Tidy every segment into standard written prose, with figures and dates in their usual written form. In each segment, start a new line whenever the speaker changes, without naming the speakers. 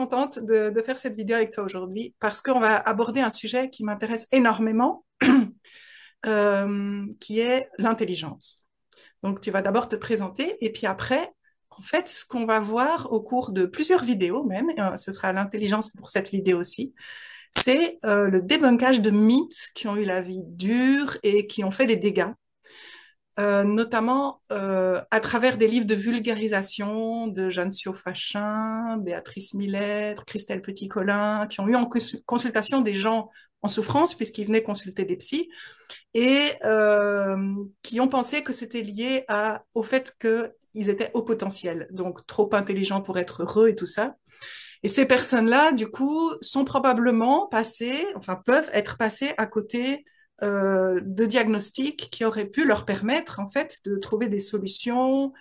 contente de faire cette vidéo avec toi aujourd'hui parce qu'on va aborder un sujet qui m'intéresse énormément, qui est l'intelligence. Donc, tu vas d'abord te présenter et puis après, en fait, ce qu'on va voir au cours de plusieurs vidéos même, ce sera l'intelligence pour cette vidéo aussi, c'est le débunkage de mythes qui ont eu la vie dure et qui ont fait des dégâts, notamment à travers des livres de vulgarisation de Jeanne Fachin, Béatrice Millet, Christelle Petit-Colin, qui ont eu en consultation des gens en souffrance puisqu'ils venaient consulter des psys et qui ont pensé que c'était lié au fait qu'ils étaient haut potentiel, donc trop intelligents pour être heureux et tout ça. Et ces personnes-là, du coup, sont probablement passées, enfin peuvent être passées à côté de diagnostics qui auraient pu leur permettre, en fait, de trouver des solutions,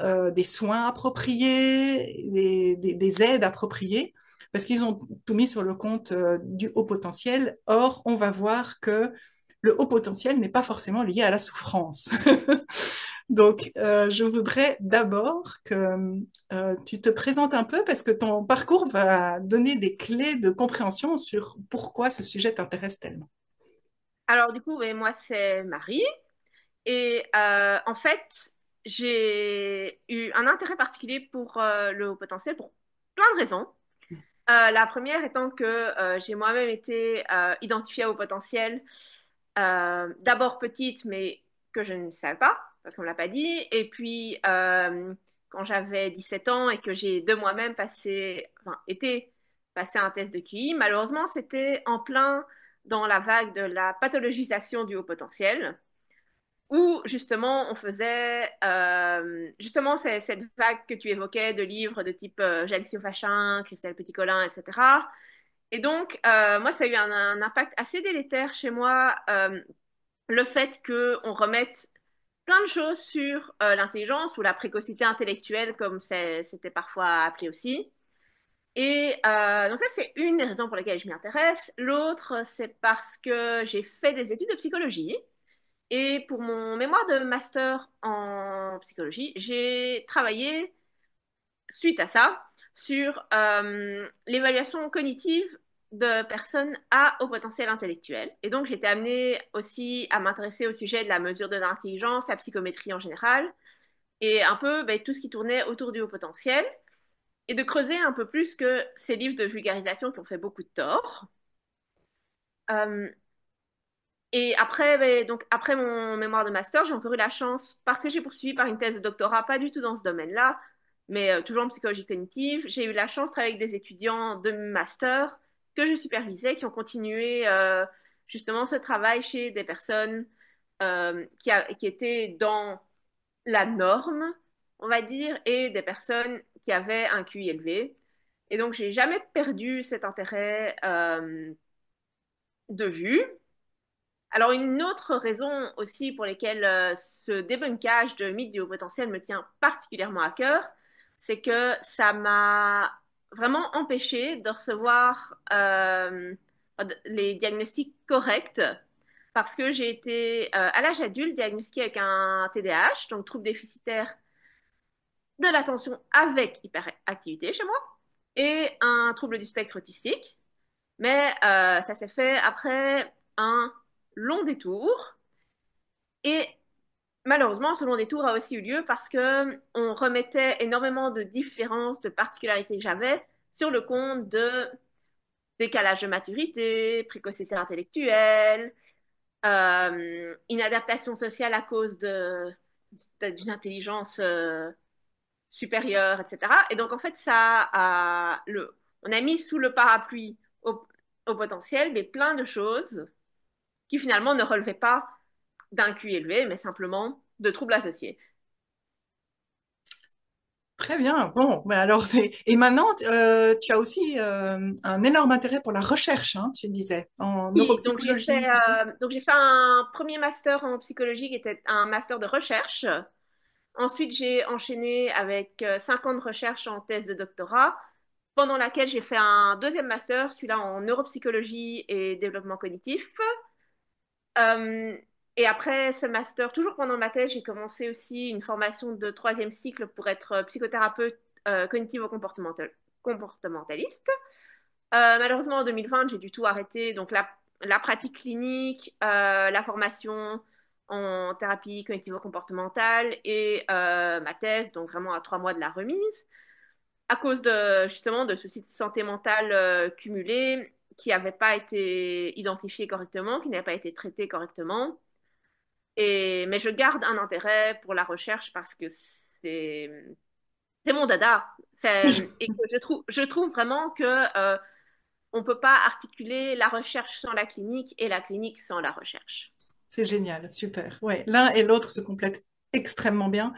des soins appropriés, des aides appropriées, parce qu'ils ont tout mis sur le compte du haut potentiel. Or, on va voir que le haut potentiel n'est pas forcément lié à la souffrance. Donc, je voudrais d'abord que tu te présentes un peu parce que ton parcours va donner des clés de compréhension sur pourquoi ce sujet t'intéresse tellement.
Alors, du coup, moi, c'est Marie. Et en fait, j'ai eu un intérêt particulier pour le haut potentiel pour plein de raisons. La première étant que j'ai moi-même été identifiée au potentiel, d'abord petite, mais que je ne savais pas, parce qu'on ne me l'a pas dit. Et puis, quand j'avais 17 ans et que j'ai de moi-même été passé un test de QI, malheureusement, c'était en plein dans la vague de la pathologisation du haut potentiel où justement on faisait justement cette vague que tu évoquais de livres de type Jeanne Fachin, Christelle Petit-Colin, etc. Et donc, moi, ça a eu un impact assez délétère chez moi, le fait qu'on remette plein de choses sur l'intelligence ou la précocité intellectuelle, comme c'était parfois appelé aussi. Et donc ça, c'est une des raisons pour lesquelles je m'y intéresse. L'autre, c'est parce que j'ai fait des études de psychologie. Et pour mon mémoire de master en psychologie, j'ai travaillé, suite à ça, sur l'évaluation cognitive de personnes à haut potentiel intellectuel. Et donc, j'ai été amenée aussi à m'intéresser au sujet de la mesure de l'intelligence, la psychométrie en général, et un peu tout ce qui tournait autour du haut potentiel, et de creuser un peu plus que ces livres de vulgarisation qui ont fait beaucoup de tort. Euh, Et après, donc après mon mémoire de master, j'ai encore eu la chance, parce que j'ai poursuivi par une thèse de doctorat, pas du tout dans ce domaine-là, mais toujours en psychologie cognitive, j'ai eu la chance de travailler avec des étudiants de master que je supervisais, qui ont continué justement ce travail chez des personnes qui étaient dans la norme, on va dire, et des personnes qui avaient un QI élevé. Et donc, j'ai jamais perdu cet intérêt de vue. Alors, une autre raison aussi pour laquelle ce débunkage de mythes du haut potentiel me tient particulièrement à cœur, c'est que ça m'a vraiment empêché de recevoir les diagnostics corrects parce que j'ai été à l'âge adulte diagnostiquée avec un TDAH, donc trouble déficitaire de l'attention avec hyperactivité chez moi, et un trouble du spectre autistique. Mais ça s'est fait après un long détour. Et malheureusement, ce long détour a aussi eu lieu parce que on remettait énormément de différences, de particularités que j'avais sur le compte de décalage de maturité, précocité intellectuelle, inadaptation sociale à cause d'une intelligence supérieure, etc. Et donc, en fait, on a mis sous le parapluie au potentiel, mais plein de choses qui finalement ne relevaient pas d'un QI élevé, mais simplement de troubles associés.
Très bien. Bon, mais alors, et maintenant, tu as aussi un énorme intérêt pour la recherche, hein, tu disais, en
Oui, donc j'ai fait,
neuropsychologie, tout ça.
un premier master en psychologie qui était un master de recherche. Ensuite, j'ai enchaîné avec 5 ans de recherche en thèse de doctorat, pendant laquelle j'ai fait un deuxième master, celui-là en neuropsychologie et développement cognitif. Euh, et après ce master, toujours pendant ma thèse, j'ai commencé aussi une formation de troisième cycle pour être psychothérapeute cognitivo-comportemental. comportementaliste. Malheureusement, en 2020, j'ai du tout arrêté. Donc, la pratique clinique, la formation en thérapie cognitivo-comportementale et ma thèse, donc vraiment à 3 mois de la remise, à cause de justement de soucis de santé mentale cumulés qui n'avaient pas été identifiés correctement, qui n'avaient pas été traités correctement. Mais je garde un intérêt pour la recherche parce que c'est mon dada. Et que je trouve vraiment que on peut pas articuler la recherche sans la clinique et la clinique sans la recherche.
C'est génial, super. Ouais, l'un et l'autre se complètent extrêmement bien.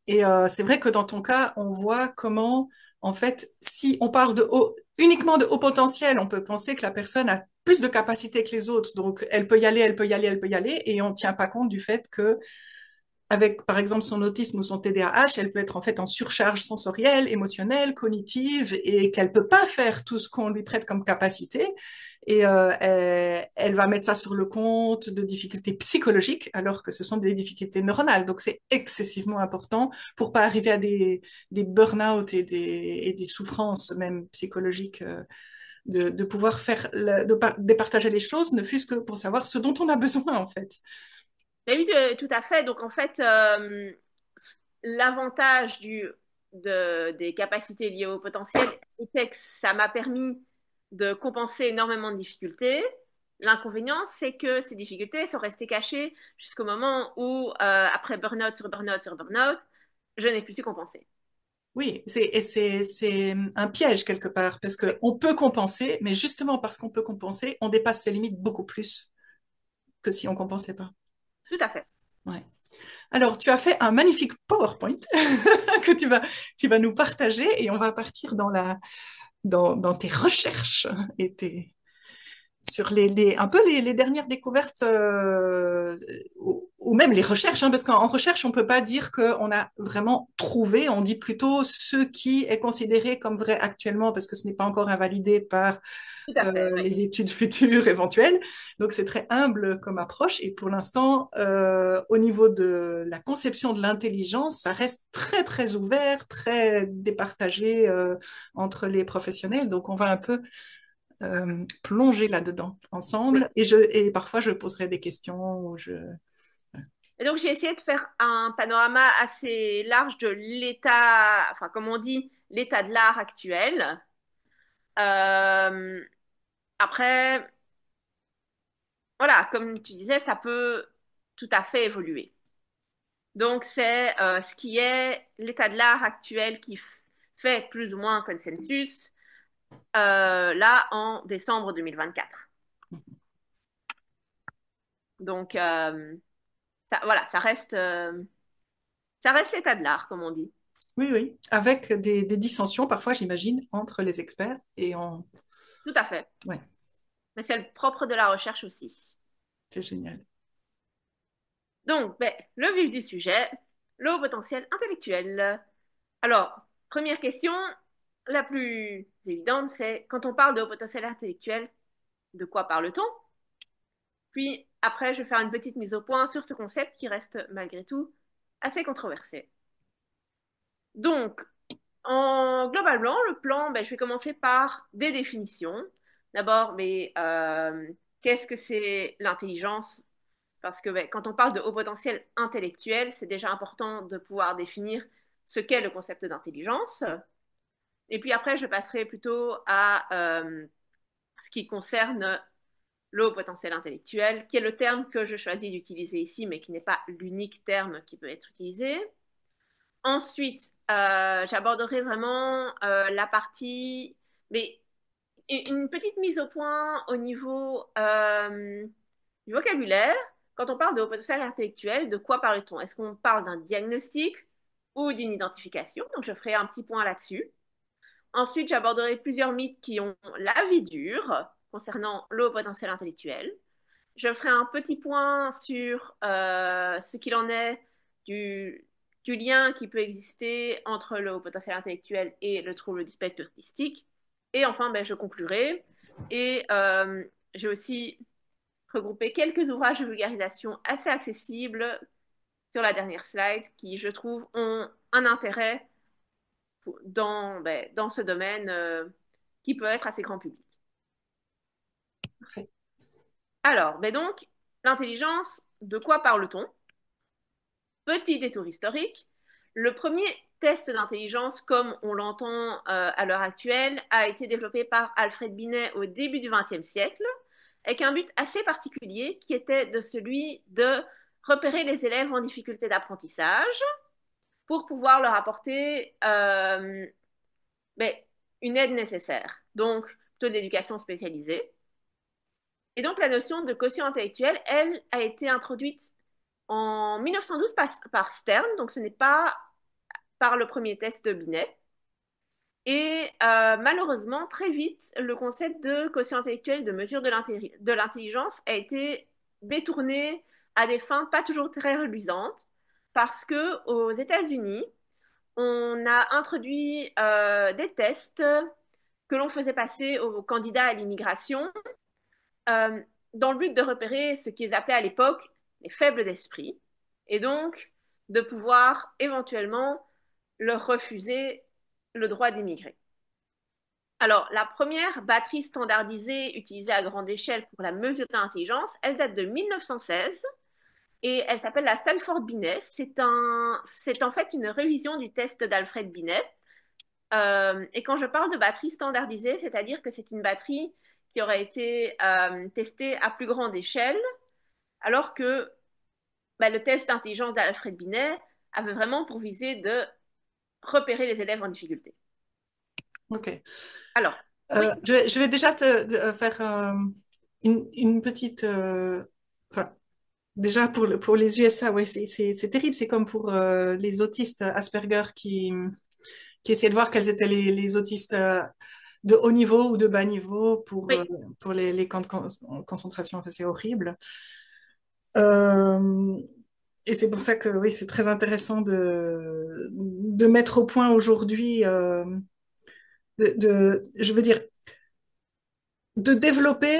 Et c'est vrai que dans ton cas, on voit comment, en fait, si on parle uniquement de haut potentiel, on peut penser que la personne a plus de capacité que les autres. Donc, elle peut y aller, elle peut y aller, elle peut y aller. Et on ne tient pas compte du fait que avec, par exemple, son autisme ou son TDAH, elle peut être en fait en surcharge sensorielle, émotionnelle, cognitive, et qu'elle peut pas faire tout ce qu'on lui prête comme capacité. Et elle va mettre ça sur le compte de difficultés psychologiques, alors que ce sont des difficultés neuronales. Donc, c'est excessivement important pour pas arriver à des burn-out et des souffrances même psychologiques. De pouvoir faire, départager les choses, ne fût-ce que pour savoir ce dont on a besoin, en fait.
Mais oui, tout à fait. Donc en fait, l'avantage des capacités liées au potentiel était que ça m'a permis de compenser énormément de difficultés. L'inconvénient, c'est que ces difficultés sont restées cachées jusqu'au moment où, après burn-out sur burn-out sur burn-out, je n'ai plus su compenser.
Oui, c'est un piège quelque part, parce
Oui,
qu'on peut compenser, mais justement parce qu'on peut compenser, on dépasse ses limites beaucoup plus que si on compensait pas.
tout à fait.
Ouais. Alors, tu as fait un magnifique PowerPoint que tu vas nous partager et on va partir dans tes recherches et sur un peu les dernières découvertes ou même les recherches, hein, parce qu'en recherche, on peut pas dire qu'on a vraiment trouvé, on dit plutôt ce qui est considéré comme vrai actuellement, parce que ce n'est pas encore invalidé par
Tout à fait, oui.
les études futures éventuelles. Donc c'est très humble comme approche, et pour l'instant, au niveau de la conception de l'intelligence, ça reste très très ouvert, très départagé entre les professionnels. Donc on va un peu plonger là-dedans
Oui.
ensemble. Et parfois, je poserai des questions.
Et donc, j'ai essayé de faire un panorama assez large de l'état, enfin, comme on dit, l'état de l'art actuel. Euh, Après, voilà, comme tu disais, ça peut tout à fait évoluer. Donc, c'est ce qui est l'état de l'art actuel qui fait plus ou moins consensus, là, en décembre 2024. Donc, voilà, ça reste l'état de l'art, comme on dit.
Oui, oui, avec des dissensions parfois, j'imagine, entre les experts
Tout à fait.
Ouais,
Mais c'est le propre de la recherche aussi.
c'est génial.
Donc, ben, le vif du sujet, le haut potentiel intellectuel. Alors, première question, la plus évidente, c'est quand on parle de haut potentiel intellectuel, de quoi parle-t-on? Puis après, je vais faire une petite mise au point sur ce concept qui reste malgré tout assez controversé. Donc, globalement, le plan, ben, je vais commencer par des définitions. D'abord, mais qu'est-ce que c'est l'intelligence? Parce que ben, quand on parle de haut potentiel intellectuel, c'est déjà important de pouvoir définir ce qu'est le concept d'intelligence. Et puis après, je passerai plutôt à ce qui concerne le haut potentiel intellectuel, qui est le terme que je choisis d'utiliser ici, mais qui n'est pas l'unique terme qui peut être utilisé. Ensuite, j'aborderai vraiment la partie, mais une petite mise au point au niveau du vocabulaire. Quand on parle de haut potentiel intellectuel, de quoi parle-t-on? Est-ce qu'on parle d'un diagnostic ou d'une identification? Donc, je ferai un petit point là-dessus. Ensuite, j'aborderai plusieurs mythes qui ont la vie dure concernant le haut potentiel intellectuel. Je ferai un petit point sur ce qu'il en est du, du lien qui peut exister entre le haut potentiel intellectuel et le trouble du spectre autistique. Et enfin, ben, je conclurai. Et j'ai aussi regroupé quelques ouvrages de vulgarisation assez accessibles sur la dernière slide qui, je trouve, ont un intérêt dans ce domaine qui peut être assez grand public.
Parfait.
Alors, donc, l'intelligence, de quoi parle-t-on? Petit détour historique. Le premier test d'intelligence, comme on l'entend à l'heure actuelle, a été développé par Alfred Binet au début du XXe siècle, avec un but assez particulier qui était de celui de repérer les élèves en difficulté d'apprentissage pour pouvoir leur apporter ben, une aide nécessaire, donc plutôt de l'éducation spécialisée. Et donc la notion de quotient intellectuel, elle, a été introduite en 1912 par Stern, donc ce n'est pas par le premier test de Binet. Et malheureusement, très vite, le concept de quotient intellectuel, de mesure de l'intelligence, a été détourné à des fins pas toujours très reluisantes, parce que aux États-Unis, on a introduit des tests que l'on faisait passer aux candidats à l'immigration euh, dans le but de repérer ce qu'ils appelaient à l'époque les faibles d'esprit, et donc de pouvoir éventuellement leur refuser le droit d'immigrer. Alors, la première batterie standardisée utilisée à grande échelle pour la mesure de l'intelligence, elle date de 1916 et elle s'appelle la Stanford-Binet. C'est en fait une révision du test d'Alfred Binet. Et quand je parle de batterie standardisée, c'est-à-dire que c'est une batterie qui aurait été testée à plus grande échelle, alors que le test d'intelligence d'Alfred Binet avait vraiment pour visée de repérer les élèves en difficulté.
OK.
Alors, oui,
Je vais déjà faire une petite... enfin, déjà, pour les USA, ouais, c'est terrible. C'est comme pour les autistes Asperger qui essayaient de voir quels étaient les autistes de haut niveau ou de bas niveau
oui,
pour les camps de concentration. Enfin, c'est horrible. Euh, et c'est pour ça que oui, c'est très intéressant de mettre au point aujourd'hui, je veux dire, de développer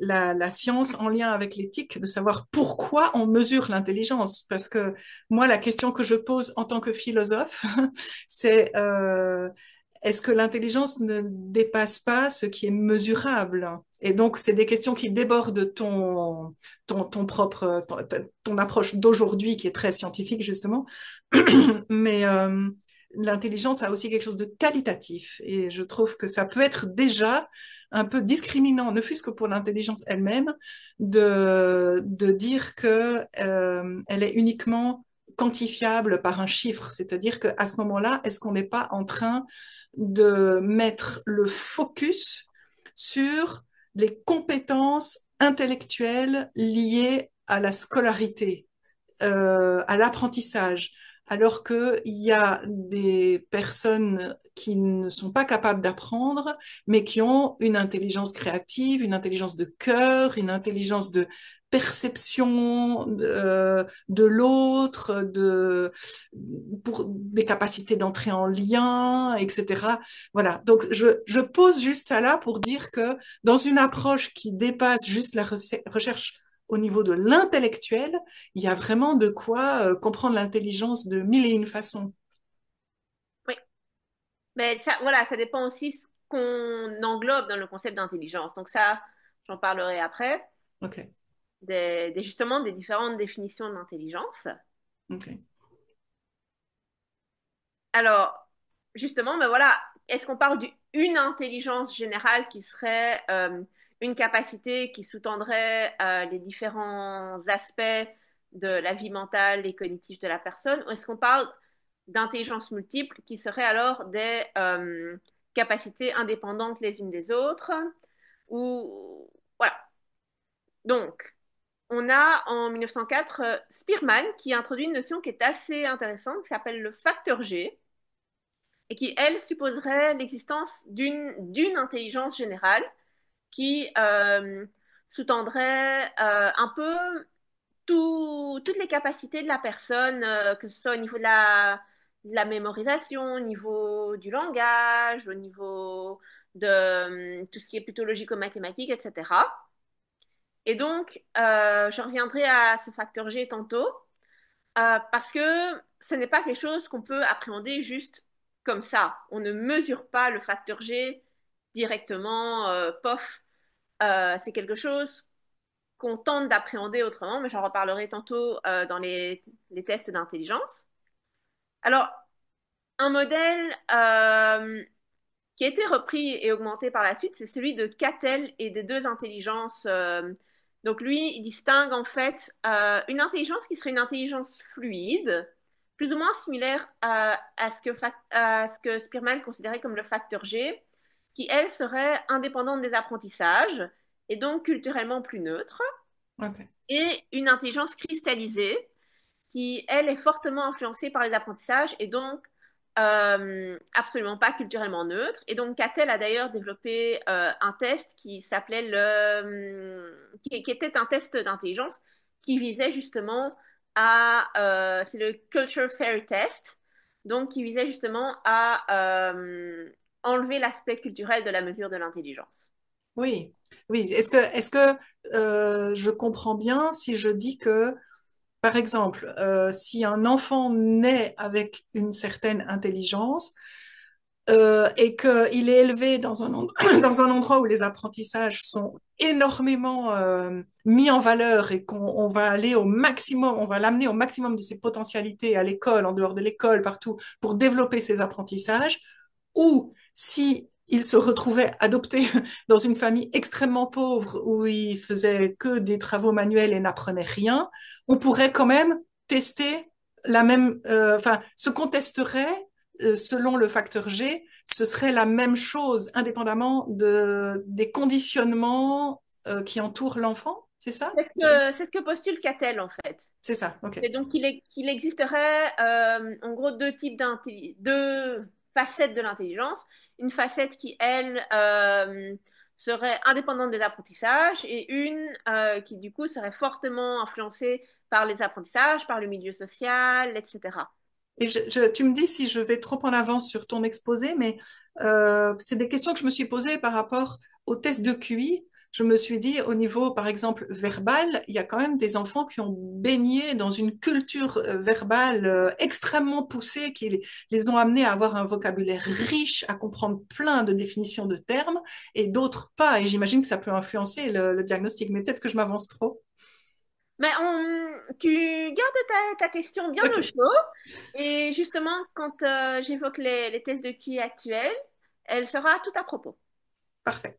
la science en lien avec l'éthique, de savoir pourquoi on mesure l'intelligence. Parce que moi, la question que je pose en tant que philosophe, c'est est-ce que l'intelligence ne dépasse pas ce qui est mesurable? Et donc, c'est des questions qui débordent ton propre, ton approche d'aujourd'hui, qui est très scientifique, justement. Mais l'intelligence a aussi quelque chose de qualitatif. Et je trouve que ça peut être déjà un peu discriminant, ne fût-ce que pour l'intelligence elle-même, de dire que elle est uniquement quantifiable par un chiffre. C'est-à-dire qu'à ce moment-là, est-ce qu'on n'est pas en train de mettre le focus sur les compétences intellectuelles liées à la scolarité, à l'apprentissage, alors qu'il y a des personnes qui ne sont pas capables d'apprendre, mais qui ont une intelligence créative, une intelligence de cœur, une intelligence de perception de l'autre, pour des capacités d'entrer en lien, etc. Voilà. Donc je pose juste ça là pour dire que dans une approche qui dépasse juste la recherche au niveau de l'intellectuel, il y a vraiment de quoi comprendre l'intelligence de mille et une façons.
oui. Mais ça, voilà, ça dépend aussi ce qu'on englobe dans le concept d'intelligence. Donc ça, j'en parlerai après,
Ok,
justement des différentes définitions de l'intelligence.
ok.
Alors, justement, ben voilà, est-ce qu'on parle d'une intelligence générale qui serait une capacité qui sous-tendrait les différents aspects de la vie mentale et cognitive de la personne, ou est-ce qu'on parle d'intelligence multiple qui seraient alors des capacités indépendantes les unes des autres, ou voilà. Donc, on a en 1904 Spearman qui a introduit une notion qui est assez intéressante, qui s'appelle le facteur G et qui, elle, supposerait l'existence d'une intelligence générale qui sous-tendrait un peu toutes les capacités de la personne, que ce soit au niveau de la mémorisation, au niveau du langage, au niveau de tout ce qui est plutôt logico-mathématique, etc. Et donc, je reviendrai à ce facteur G tantôt, parce que ce n'est pas quelque chose qu'on peut appréhender juste comme ça. On ne mesure pas le facteur G directement, pof. C'est quelque chose qu'on tente d'appréhender autrement, mais j'en reparlerai tantôt dans les tests d'intelligence. Alors, un modèle qui a été repris et augmenté par la suite, c'est celui de Cattell et des deux intelligences. Donc lui, il distingue en fait une intelligence qui serait une intelligence fluide, plus ou moins similaire à ce que Spearman considérait comme le facteur G, qui elle serait indépendante des apprentissages et donc culturellement plus neutre,
Ok.
et une intelligence cristallisée qui, elle, est fortement influencée par les apprentissages et donc absolument pas culturellement neutre. Et donc, Cattell a d'ailleurs développé un test qui s'appelait qui était un test d'intelligence qui visait justement c'est le Culture Fairy Test, donc qui visait justement à enlever l'aspect culturel de la mesure de l'intelligence.
Oui, oui. Est-ce que je comprends bien si je dis que, par exemple, si un enfant naît avec une certaine intelligence, et qu'il est élevé dans dans un endroit où les apprentissages sont énormément mis en valeur et qu'on va aller au maximum, on va l'amener au maximum de ses potentialités à l'école, en dehors de l'école, partout, pour développer ses apprentissages, ou si il se retrouvait adopté dans une famille extrêmement pauvre où il faisait que des travaux manuels et n'apprenait rien, on pourrait quand même tester enfin, se contesterait selon le facteur G, ce serait la même chose indépendamment des conditionnements qui entourent l'enfant, c'est ça?
C'est ce que postule Cattell en fait.
C'est ça, ok.
Et donc, qu'il existerait en gros deux facettes de l'intelligence. Une facette qui, elle, serait indépendante des apprentissages et une qui, du coup, serait fortement influencée par les apprentissages, par le milieu social, etc.
Et tu me dis si je vais trop en avance sur ton exposé, mais c'est des questions que je me suis posées par rapport au test de QI. Je me suis dit, au niveau, par exemple, verbal, il y a quand même des enfants qui ont baigné dans une culture verbale extrêmement poussée, qui les ont amenés à avoir un vocabulaire riche, à comprendre plein de définitions de termes, et d'autres pas. Et j'imagine que ça peut influencer le diagnostic, mais peut-être que je m'avance trop.
Mais tu gardes ta question bien au
Ok,
chaud. Et justement, quand j'évoque les tests de QI actuels, elle sera tout à propos.
parfait.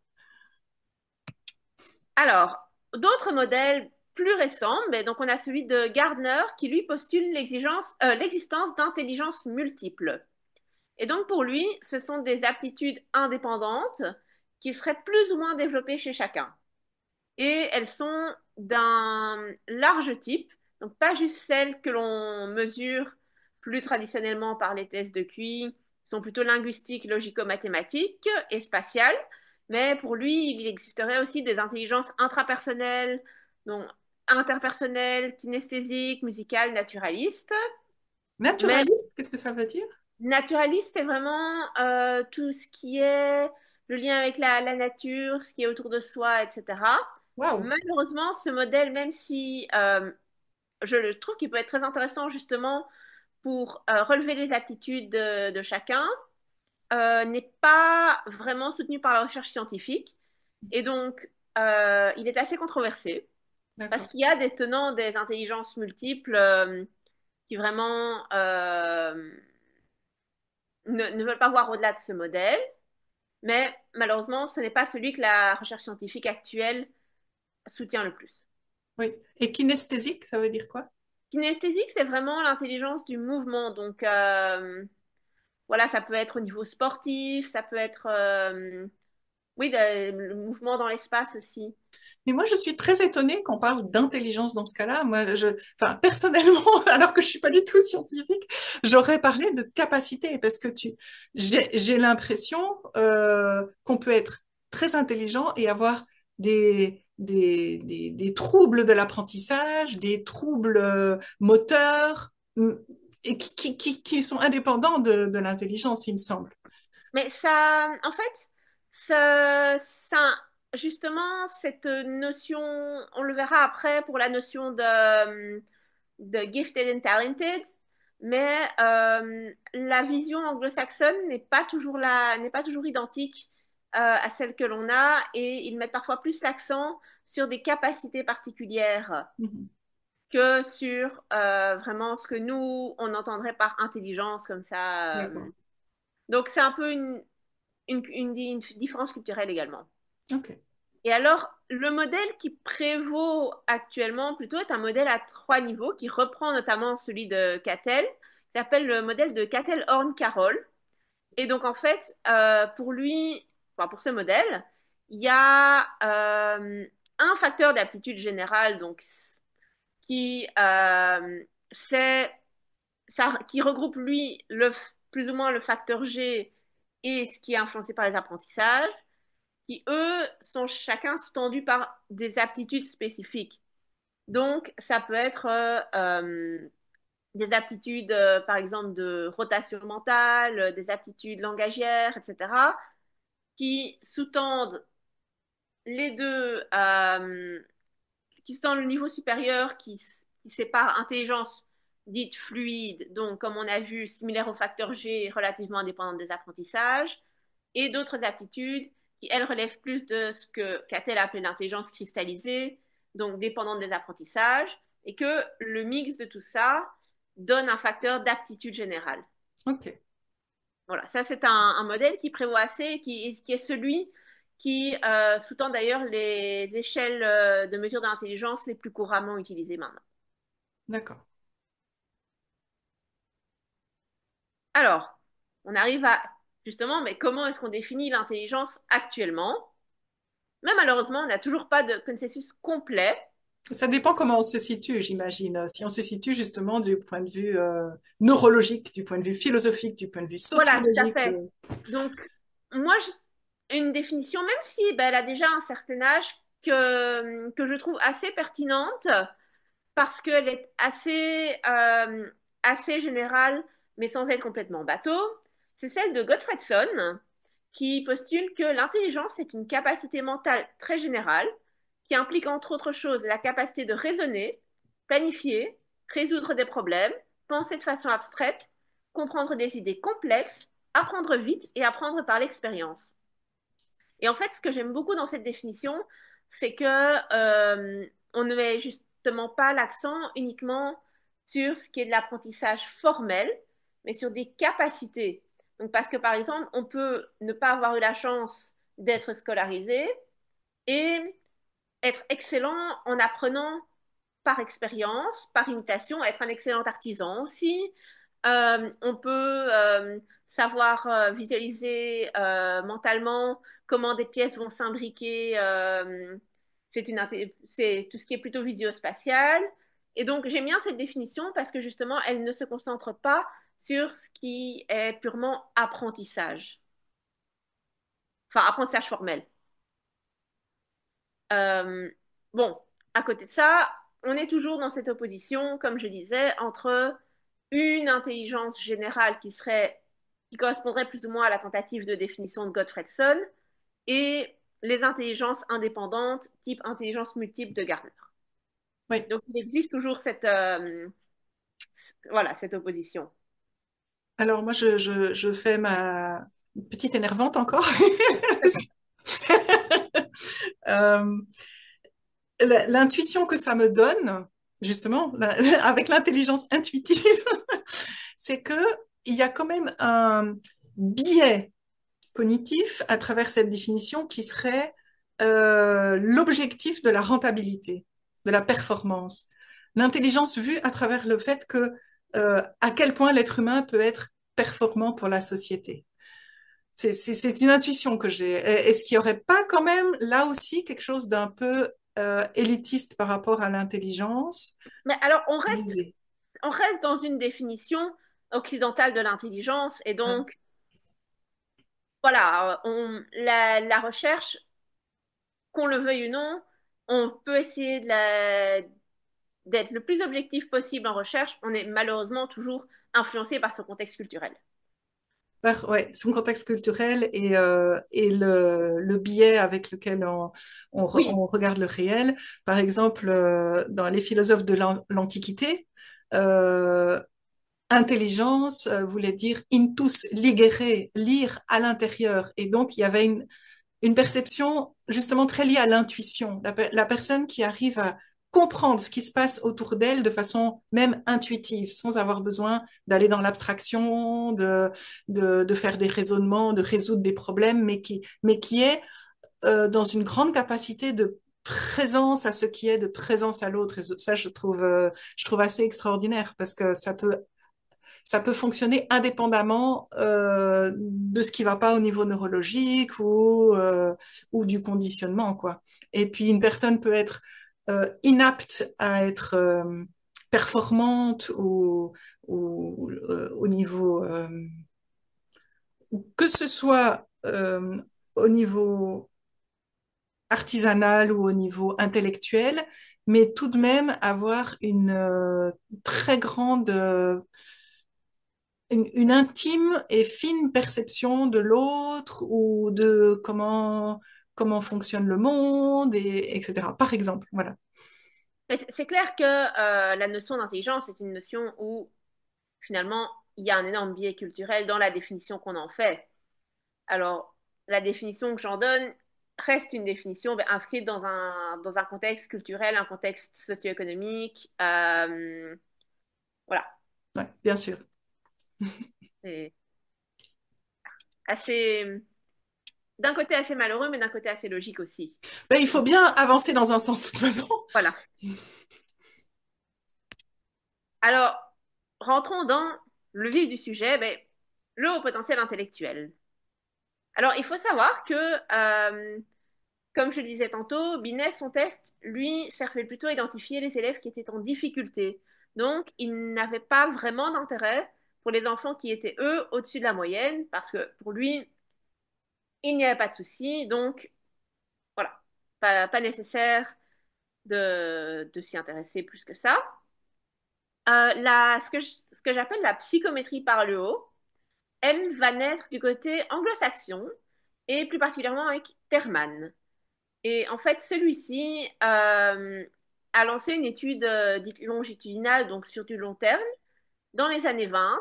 Alors, d'autres modèles plus récents, mais donc on a celui de Gardner qui lui postule l'existence d'intelligence multiples. Et donc pour lui, ce sont des aptitudes indépendantes qui seraient plus ou moins développées chez chacun. Et elles sont d'un large type, donc pas juste celles que l'on mesure plus traditionnellement par les tests de QI, qui sont plutôt linguistiques, logico-mathématiques et spatiales, mais pour lui, il existerait aussi des intelligences intrapersonnelles, donc interpersonnelles, kinesthésiques, musicales, naturalistes. Mais
Naturaliste, qu'est-ce que ça veut dire?
naturaliste, c'est vraiment tout ce qui est le lien avec la nature, ce qui est autour de soi, etc.
Waouh!
Malheureusement, ce modèle, même si je le trouve qu'il peut être très intéressant justement pour relever les aptitudes de chacun, n'est pas vraiment soutenu par la recherche scientifique. Et donc, il est assez controversé parce
D'accord.
qu'il y a des tenants des intelligences multiples qui vraiment ne veulent pas voir au-delà de ce modèle. Mais malheureusement, ce n'est pas celui que la recherche scientifique actuelle soutient le plus.
Oui. Et kinesthésique, ça veut dire quoi?
Kinesthésique, c'est vraiment l'intelligence du mouvement. Donc, voilà, ça peut être au niveau sportif, ça peut être, oui, le mouvement dans l'espace aussi.
Mais moi, je suis très étonnée qu'on parle d'intelligence dans ce cas-là. Enfin, personnellement, alors que je suis pas du tout scientifique, j'aurais parlé de capacité parce que j'ai l'impression qu'on peut être très intelligent et avoir des troubles de l'apprentissage, des troubles moteurs, et qui sont indépendants de l'intelligence, il me semble.
Mais ça, en fait, justement, cette notion, on le verra après pour la notion de gifted and talented. mais la vision anglo-saxonne n'est pas toujours identique à celle que l'on a, et ils mettent parfois plus l'accent sur des capacités particulières
Mhm.
que sur vraiment ce que nous, on entendrait par intelligence comme ça.
D'accord.
Donc c'est un peu une différence culturelle également.
Ok.
Et alors, le modèle qui prévaut actuellement plutôt est un modèle à trois niveaux qui reprend notamment celui de Cattell, qui s'appelle le modèle de Cattell-Horn-Carroll. Et donc, en fait, pour lui, enfin, pour ce modèle, il y a un facteur d'aptitude générale donc, qui, qui regroupe, lui, plus ou moins le facteur G et ce qui est influencé par les apprentissages qui, eux, sont chacun sous-tendus par des aptitudes spécifiques. Donc, ça peut être des aptitudes, par exemple, de rotation mentale, des aptitudes langagières, etc., qui sous-tendent les deux, qui sous-tendent le niveau supérieur qui sépare intelligence dite fluide, donc comme on a vu, similaire au facteur G, relativement indépendante des apprentissages, et d'autres aptitudes qui, elles, relèvent plus de ce que Cattell appelait l'intelligence cristallisée, donc dépendante des apprentissages, et que le mix de tout ça donne un facteur d'aptitude générale.
Ok.
Voilà, ça c'est un modèle qui prévaut assez, qui est celui qui sous-tend d'ailleurs les échelles de mesure de l'intelligence les plus couramment utilisées maintenant.
D'accord.
Alors, on arrive à justement, mais comment est-ce qu'on définit l'intelligence actuellement? Mais malheureusement, on n'a toujours pas de consensus complet.
Ça dépend comment on se situe, j'imagine. Si on se situe justement du point de vue neurologique, du point de vue philosophique, du point de vue
Voilà, tout à
sociologique.
fait. Donc, moi, une définition, même si ben, elle a déjà un certain âge, que je trouve assez pertinente, parce qu'elle est assez générale, mais sans être complètement bateau, c'est celle de Gottfredson, qui postule que l'intelligence est une capacité mentale très générale, qui implique entre autres choses la capacité de raisonner, planifier, résoudre des problèmes, penser de façon abstraite, comprendre des idées complexes, apprendre vite et apprendre par l'expérience. Et en fait, ce que j'aime beaucoup dans cette définition, c'est que on ne met justement pas l'accent uniquement sur ce qui est de l'apprentissage formel, mais sur des capacités. Donc, parce que par exemple, on peut ne pas avoir eu la chance d'être scolarisé et être excellent en apprenant par expérience, par imitation, être un excellent artisan aussi. On peut savoir visualiser mentalement comment des pièces vont s'imbriquer. C'est tout ce qui est plutôt visio-spatial. Et donc, j'aime bien cette définition parce que justement, elle ne se concentre pas sur ce qui est purement apprentissage. Enfin, apprentissage formel. Euh, bon, à côté de ça, on est toujours dans cette opposition, comme je disais, entre une intelligence générale qui correspondrait plus ou moins à la tentative de définition de Gottfredson et les intelligences indépendantes, type intelligence multiple de Gardner.
Oui.
Donc, il existe toujours voilà, cette opposition.
Alors moi, je fais ma petite énervante encore. Euh, L'intuition que ça me donne, justement, avec l'intelligence intuitive, c'est que il y a quand même un biais cognitif à travers cette définition qui serait l'objectif de la rentabilité, de la performance. L'intelligence vue à travers le fait que à quel point l'être humain peut être performant pour la société. C'est une intuition que j'ai. Est-ce qu'il n'y aurait pas quand même là aussi quelque chose d'un peu élitiste par rapport à l'intelligence
Mais alors,
visée?
on reste dans une définition occidentale de l'intelligence et
Hein.
donc, voilà, la recherche qu'on le veuille ou non, on peut essayer d'être le plus objectif possible en recherche. On est malheureusement toujours influencé par ce contexte culturel.
Ouais, son contexte culturel et le biais avec lequel
Oui,
on regarde le réel. Par exemple, dans les philosophes de l'Antiquité, euh, intelligence voulait dire intus ligere, lire à l'intérieur. Et donc, il y avait une perception justement très liée à l'intuition. La personne qui arrive à comprendre ce qui se passe autour d'elle de façon même intuitive, sans avoir besoin d'aller dans l'abstraction, de faire des raisonnements, de résoudre des problèmes, mais qui est dans une grande capacité de présence à ce qui est, de présence à l'autre. Et ça, je trouve assez extraordinaire parce que ça peut fonctionner indépendamment de ce qui va pas au niveau neurologique ou du conditionnement, quoi. Et puis une personne peut être inapte à être performante ou au niveau que ce soit au niveau artisanal ou au niveau intellectuel, mais tout de même avoir une très grande une intime et fine perception de l'autre ou de comment fonctionne le monde, etc. Par exemple, voilà.
Mais c'est clair que la notion d'intelligence est une notion où finalement il y a un énorme biais culturel dans la définition qu'on en fait. Alors, la définition que j'en donne reste une définition ben, inscrite dans un contexte culturel, un contexte socio-économique. Voilà.
Ouais, bien sûr.
C'est assez, d'un côté assez malheureux, mais d'un côté assez logique aussi.
Mais il faut bien avancer dans un sens de toute façon.
Voilà. Alors, rentrons dans le vif du sujet, ben, le haut potentiel intellectuel. Alors, il faut savoir que, comme je le disais tantôt, Binet, son test, lui, servait plutôt à identifier les élèves qui étaient en difficulté. Donc, il n'avait pas vraiment d'intérêt pour les enfants qui étaient, eux, au-dessus de la moyenne, parce que pour lui, il n'y avait pas de souci. Donc, voilà, pas nécessaire de s'y intéresser plus que ça. Ce que j'appelle la psychométrie par le haut, elle va naître du côté anglo-saxon, et plus particulièrement avec Terman. Et en fait, celui-ci a lancé une étude dite longitudinale, donc sur du long terme, dans les années 20,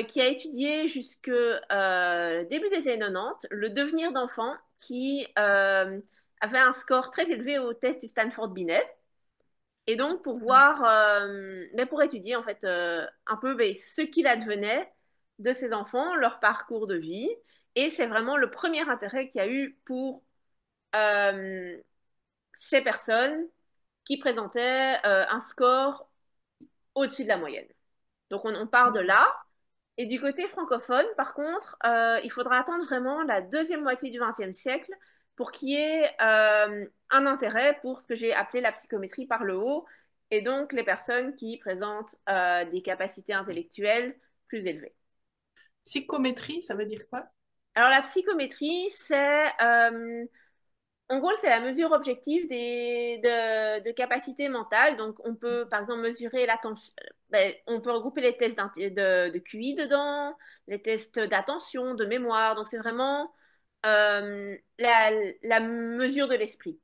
qui a étudié jusque début des années 90 le devenir d'enfants qui avaient un score très élevé au test du Stanford Binet. Et donc pour voir, mais pour étudier en fait un peu ben, ce qu'il advenait de ces enfants, leur parcours de vie. Et c'est vraiment le premier intérêt qu'il y a eu pour euh, ces personnes qui présentaient un score au-dessus de la moyenne. Donc on part de là. Et du côté francophone, par contre, il faudra attendre vraiment la deuxième moitié du XXe siècle pour qu'il y ait un intérêt pour ce que j'ai appelé la psychométrie par le haut, et donc les personnes qui présentent des capacités intellectuelles plus élevées.
Psychométrie, ça veut dire quoi?
Alors la psychométrie, c'est en gros, c'est la mesure objective de capacités mentales. Donc, on peut, par exemple, mesurer l'attention. Ben, on peut regrouper les tests de QI dedans, les tests d'attention, de mémoire. Donc, c'est vraiment la mesure de l'esprit,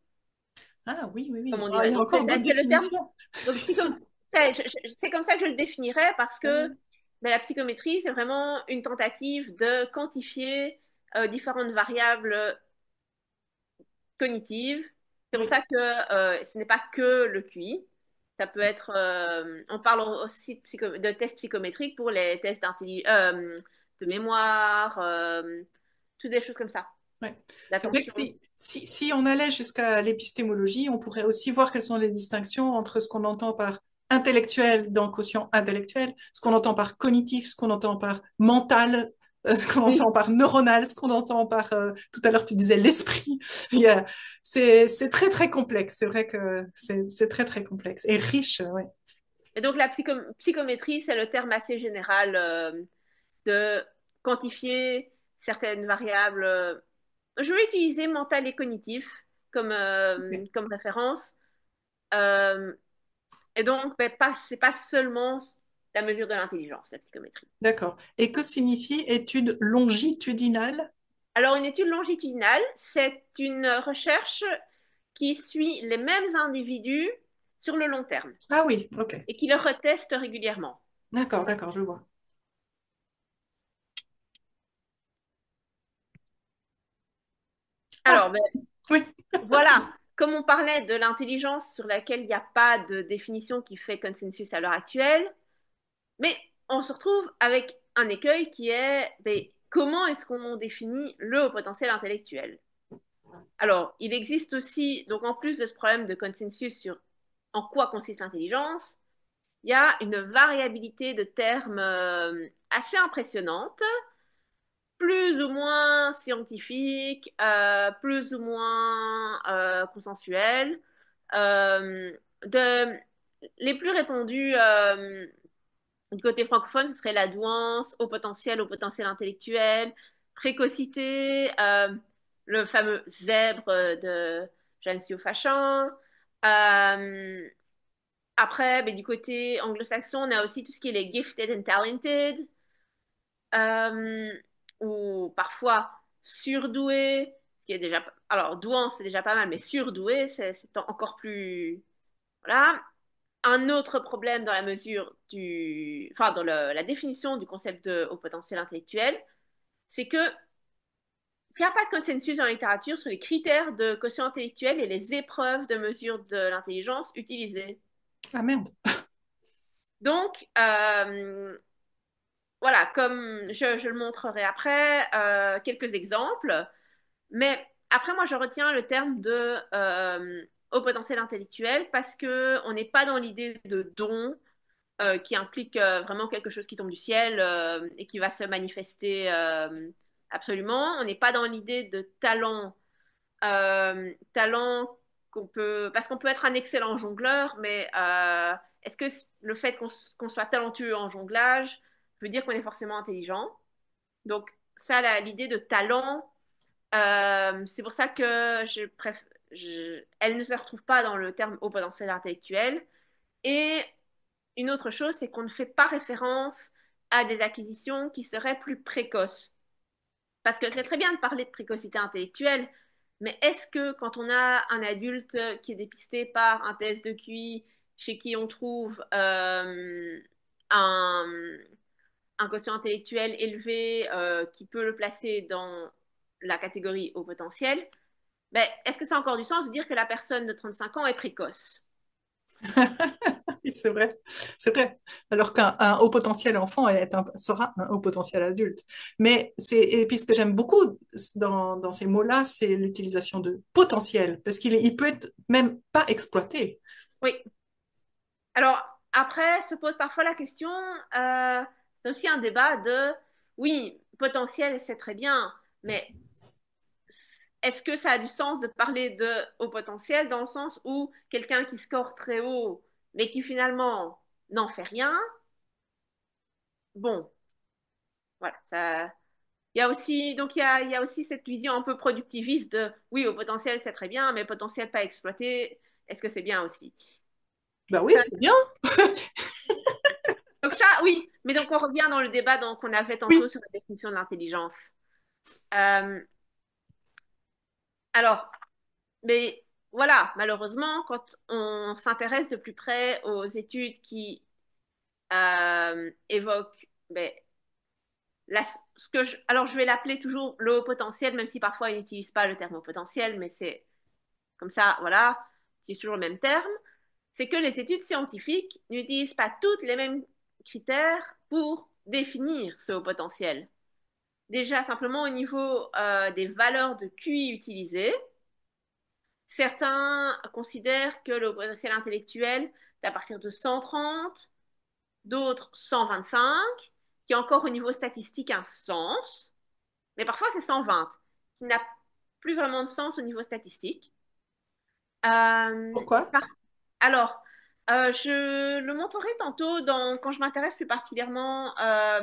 Ah oui, oui,
comme
oui.
on
Ah, il
dirait.
y a
Donc,
encore d'autres
c'est le terme.
définitions.
Donc, c'est comme ça que je le définirais parce que
Ouais.
ben, la psychométrie, c'est vraiment une tentative de quantifier différentes variables cognitive. C'est pour
Oui.
ça que ce n'est pas que le QI. Ça peut être, on parle aussi de tests psychométriques pour les tests de mémoire, toutes des choses comme ça,
Ouais. C'est vrai que
d'attention.
si on allait jusqu'à l'épistémologie, on pourrait aussi voir quelles sont les distinctions entre ce qu'on entend par intellectuel dans le quotient intellectuel, ce qu'on entend par cognitif, ce qu'on entend par mental, ce qu'on entend
Oui.
par neuronal, ce qu'on entend par, tout à l'heure tu disais l'esprit. C'est très très complexe. C'est vrai que c'est très très complexe et riche. Ouais.
Et donc la psychométrie, c'est le terme assez général de quantifier certaines variables. Je vais utiliser mental et cognitif
Ok.
comme référence. Euh, Et donc, ben, c'est pas seulement la mesure de l'intelligence, la psychométrie.
D'accord. Et que signifie étude longitudinale?
Alors, une étude longitudinale, c'est une recherche qui suit les mêmes individus sur le long terme
Ah oui, ok.
et qui le reteste régulièrement.
D'accord, d'accord, je vois. Ah,
Alors, ben,
oui.
voilà, comme on parlait de l'intelligence sur laquelle il n'y a pas de définition qui fait consensus à l'heure actuelle, mais on se retrouve avec un écueil qui est ben, comment est-ce qu'on définit le haut potentiel intellectuel? Alors, il existe aussi, donc en plus de ce problème de consensus sur en quoi consiste l'intelligence, il y a une variabilité de termes assez impressionnante, plus ou moins scientifiques, plus ou moins consensuels. Euh, de, les plus répandus du côté francophone, ce serait la douance, au potentiel intellectuel, précocité, le fameux zèbre de Jeanne Fachin. Euh, Après, ben, du côté anglo-saxon, on a aussi tout ce qui est les gifted and talented, euh, ou parfois surdoué, ce qui est déjà... Alors, douant, c'est déjà pas mal, mais surdoué, c'est encore plus... Voilà. Un autre problème dans la mesure du... Enfin, dans la définition du concept de haut potentiel intellectuel, c'est que il n'y a pas de consensus dans la littérature sur les critères de quotient intellectuel et les épreuves de mesure de l'intelligence utilisées.
Ah merde.
Donc, voilà, comme je le montrerai après, quelques exemples. Mais après, moi, je retiens le terme de haut potentiel intellectuel parce que on n'est pas dans l'idée de don qui implique vraiment quelque chose qui tombe du ciel et qui va se manifester absolument. On n'est pas dans l'idée de talent, talent qu'on peut, parce qu'on peut être un excellent jongleur, mais est-ce que le fait qu'on soit talentueux en jonglage veut dire qu'on est forcément intelligent? Donc ça, l'idée de talent, c'est pour ça que elle ne se retrouve pas dans le terme haut potentiel intellectuel. Et une autre chose, c'est qu'on ne fait pas référence à des acquisitions qui seraient plus précoces. Parce que c'est très bien de parler de précocité intellectuelle, mais est-ce que quand on a un adulte qui est dépisté par un test de QI, chez qui on trouve un, un quotient intellectuel élevé qui peut le placer dans la catégorie au potentiel, ben, est-ce que ça a encore du sens de dire que la personne de 35 ans est précoce?
Oui, c'est vrai. C'est vrai. Alors qu'un haut potentiel enfant sera un haut potentiel adulte. Mais et puis ce que j'aime beaucoup dans ces mots-là, c'est l'utilisation de potentiel, parce il peut être même pas exploité.
Oui. Alors, après, se pose parfois la question, c'est aussi un débat de, oui, potentiel, c'est très bien, mais est-ce que ça a du sens de parler de haut potentiel dans le sens où quelqu'un qui score très haut, mais qui finalement n'en fait rien, bon, voilà, ça... il y a aussi cette vision un peu productiviste de, oui, au potentiel, c'est très bien, mais potentiel pas exploité, est-ce que c'est bien aussi?
Ben oui,
Ça,
c'est bien.
donc ça, oui, mais donc on revient dans le débat qu'on a fait tantôt
Oui.
sur la définition de l'intelligence. Euh, alors, mais voilà, malheureusement, quand on s'intéresse de plus près aux études qui évoquent ben, alors je vais l'appeler toujours le haut potentiel, même si parfois ils n'utilisent pas le terme haut potentiel, mais c'est comme ça, voilà, c'est toujours le même terme, c'est que les études scientifiques n'utilisent pas toutes les mêmes critères pour définir ce haut potentiel. Déjà, simplement au niveau des valeurs de QI utilisées, certains considèrent que le potentiel intellectuel est à partir de 130, d'autres 125, qui encore au niveau statistique un sens, mais parfois c'est 120, qui n'a plus vraiment de sens au niveau statistique. Euh,
Pourquoi?
par- Alors, je le montrerai tantôt quand je m'intéresse plus particulièrement à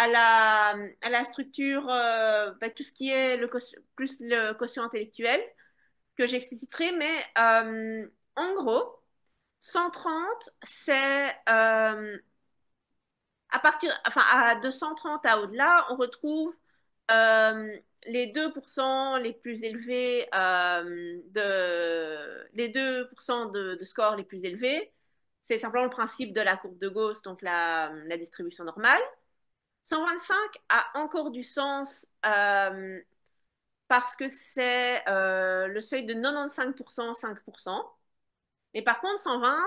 la structure, ben, tout ce qui est plus le quotient intellectuel, que j'expliciterai, mais en gros, 130, c'est à partir, enfin, de 130 à au-delà, on retrouve les 2% les plus élevés les 2% de score les plus élevés C'est simplement le principe de la courbe de Gauss, donc la distribution normale. 125 a encore du sens parce que c'est le seuil de 95%, 5%. Mais par contre, 120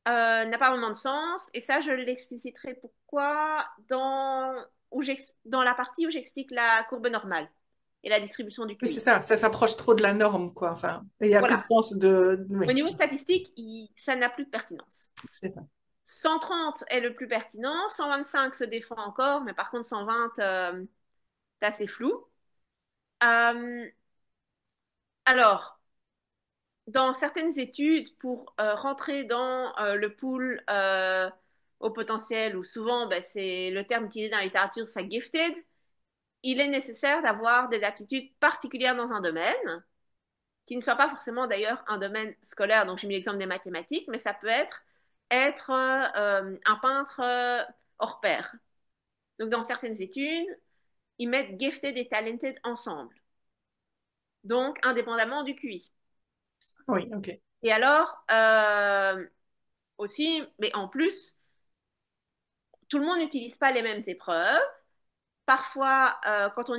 n'a pas vraiment de sens. Et ça, je l'expliciterai pourquoi dans la partie où j'explique la courbe normale et la distribution du
Oui, c'est
QI.
ça, ça s'approche trop de la norme, quoi. Enfin, il n'y a plus de
Voilà.
sens de...
Au
Oui,
niveau statistique, ça n'a plus de pertinence.
c'est ça.
130 est le plus pertinent, 125 se défend encore, mais par contre 120, c'est assez flou. Euh, alors, dans certaines études, pour rentrer dans le pool au potentiel, ou souvent ben, c'est le terme utilisé dans la littérature, c'est gifted, il est nécessaire d'avoir des aptitudes particulières dans un domaine, qui ne soit pas forcément d'ailleurs un domaine scolaire. Donc j'ai mis l'exemple des mathématiques, mais ça peut être un peintre hors pair. Donc dans certaines études, ils mettent gifted et talented ensemble, donc indépendamment du QI.
Oui, ok.
Et alors, aussi, mais en plus, tout le monde n'utilise pas les mêmes épreuves. Parfois, quand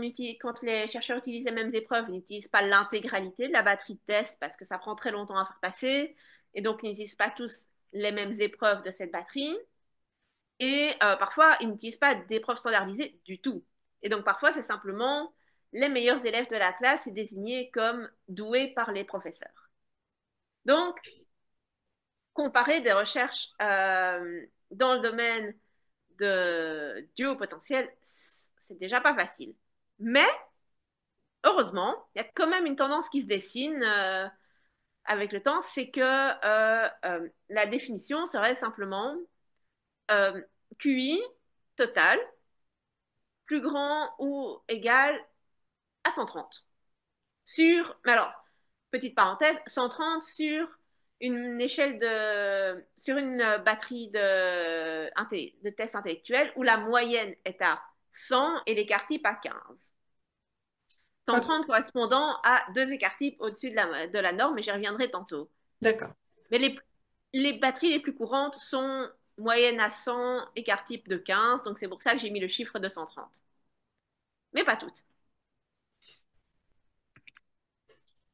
les chercheurs utilisent les mêmes épreuves, ils n'utilisent pas l'intégralité de la batterie de tests parce que ça prend très longtemps à faire passer. Et donc, ils n'utilisent pas tous les mêmes épreuves de cette batterie. Et parfois, ils n'utilisent pas d'épreuves standardisées du tout. Et donc, parfois, c'est simplement les meilleurs élèves de la classe et désignés comme doués par les professeurs. Donc, comparer des recherches dans le domaine du haut potentiel, c'est déjà pas facile. Mais heureusement, il y a quand même une tendance qui se dessine avec le temps, c'est que la définition serait simplement euh, QI total plus grand ou égal à 130. Mais alors, petite parenthèse, 130 sur une batterie de tests intellectuels où la moyenne est à 100 et l'écart type à 15.
Ok,
130 correspondant à deux écarts types au-dessus de la norme, et j'y reviendrai tantôt.
d'accord.
Mais les batteries les plus courantes sont moyenne à 100, écart type de 15, donc c'est pour ça que j'ai mis le chiffre de 130. Mais pas toutes.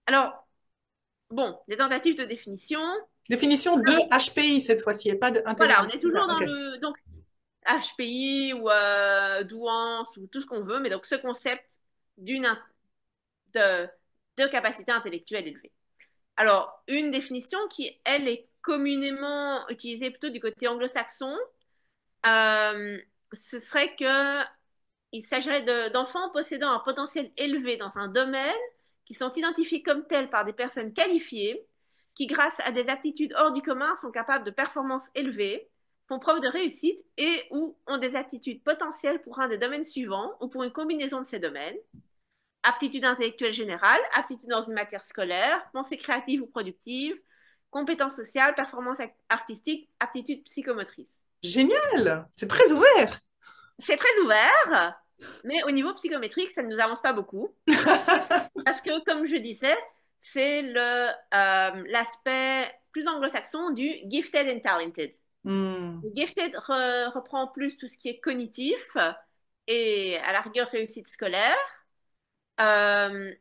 Alors, bon, des tentatives de définition.
Définition de HPI cette fois-ci, et pas de
Voilà, on
intelligence.
est
C'est ça,
toujours dans
ok.
le donc HPI ou douance ou tout ce qu'on veut, mais donc ce concept d'une de, de capacité intellectuelle élevée. Alors, une définition qui, elle, est communément utilisée plutôt du côté anglo-saxon, euh, ce serait que il s'agirait d'enfants possédant un potentiel élevé dans un domaine qui sont identifiés comme tels par des personnes qualifiées qui, grâce à des aptitudes hors du commun, sont capables de performances élevées, font preuve de réussite et ou ont des aptitudes potentielles pour un des domaines suivants ou pour une combinaison de ces domaines. Aptitude intellectuelle générale, aptitude dans une matière scolaire, pensée créative ou productive, compétences sociales, performance artistique, aptitude psychomotrice.
Génial! C'est très ouvert!
C'est très ouvert, mais au niveau psychométrique, ça ne nous avance pas beaucoup. Parce que, comme je disais, c'est l'aspect plus anglo-saxon du gifted and talented.
Hmm.
Le gifted reprend plus tout ce qui est cognitif et à la rigueur réussite scolaire.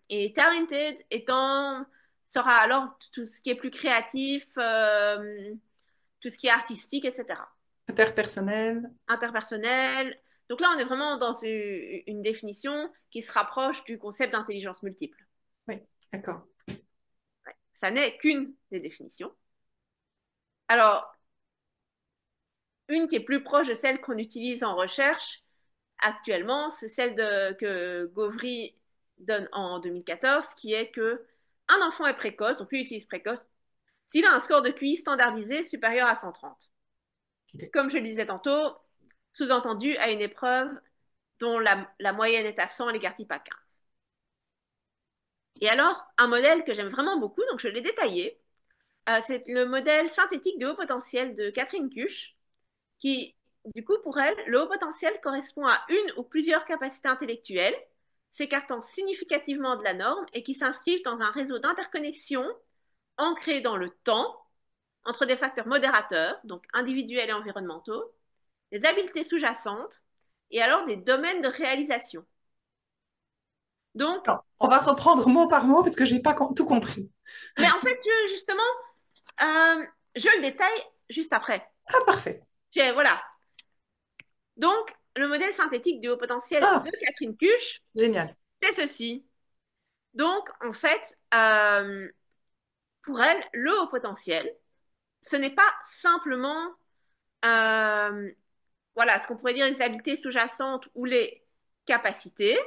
Et talented sera alors tout ce qui est plus créatif, tout ce qui est artistique, etc.
Interpersonnel.
Interpersonnel. Donc là, on est vraiment dans une définition qui se rapproche du concept d'intelligence multiple.
Oui, d'accord.
Ouais. Ça n'est qu'une des définitions. Alors, une qui est plus proche de celle qu'on utilise en recherche actuellement, c'est que Gauvry donne en 2014, qui est que un enfant est précoce, donc lui utilise précoce, s'il a un score de QI standardisé supérieur à 130.
Ok.
Comme je le disais tantôt, sous-entendu à une épreuve dont la moyenne est à 100 et l'écart type à 15. Et alors, un modèle que j'aime vraiment beaucoup, donc je l'ai détaillé, c'est le modèle synthétique de haut potentiel de Catherine Kusch, qui, du coup, pour elle, le haut potentiel correspond à une ou plusieurs capacités intellectuelles, s'écartant significativement de la norme et qui s'inscrivent dans un réseau d'interconnexion ancré dans le temps, entre des facteurs modérateurs, donc individuels et environnementaux, des habiletés sous-jacentes et alors des domaines de réalisation. Donc,
Alors, on va reprendre mot par mot parce que j'ai pas tout compris.
mais en fait, justement, je le détaille juste après.
Ah, parfait.
Voilà. Donc, le modèle synthétique du haut potentiel
Ah,
de Catherine Kusch,
génial.
c'est ceci. Donc, en fait, pour elle, le haut potentiel, ce n'est pas simplement, euh, voilà, ce qu'on pourrait dire les habiletés sous-jacentes ou les capacités,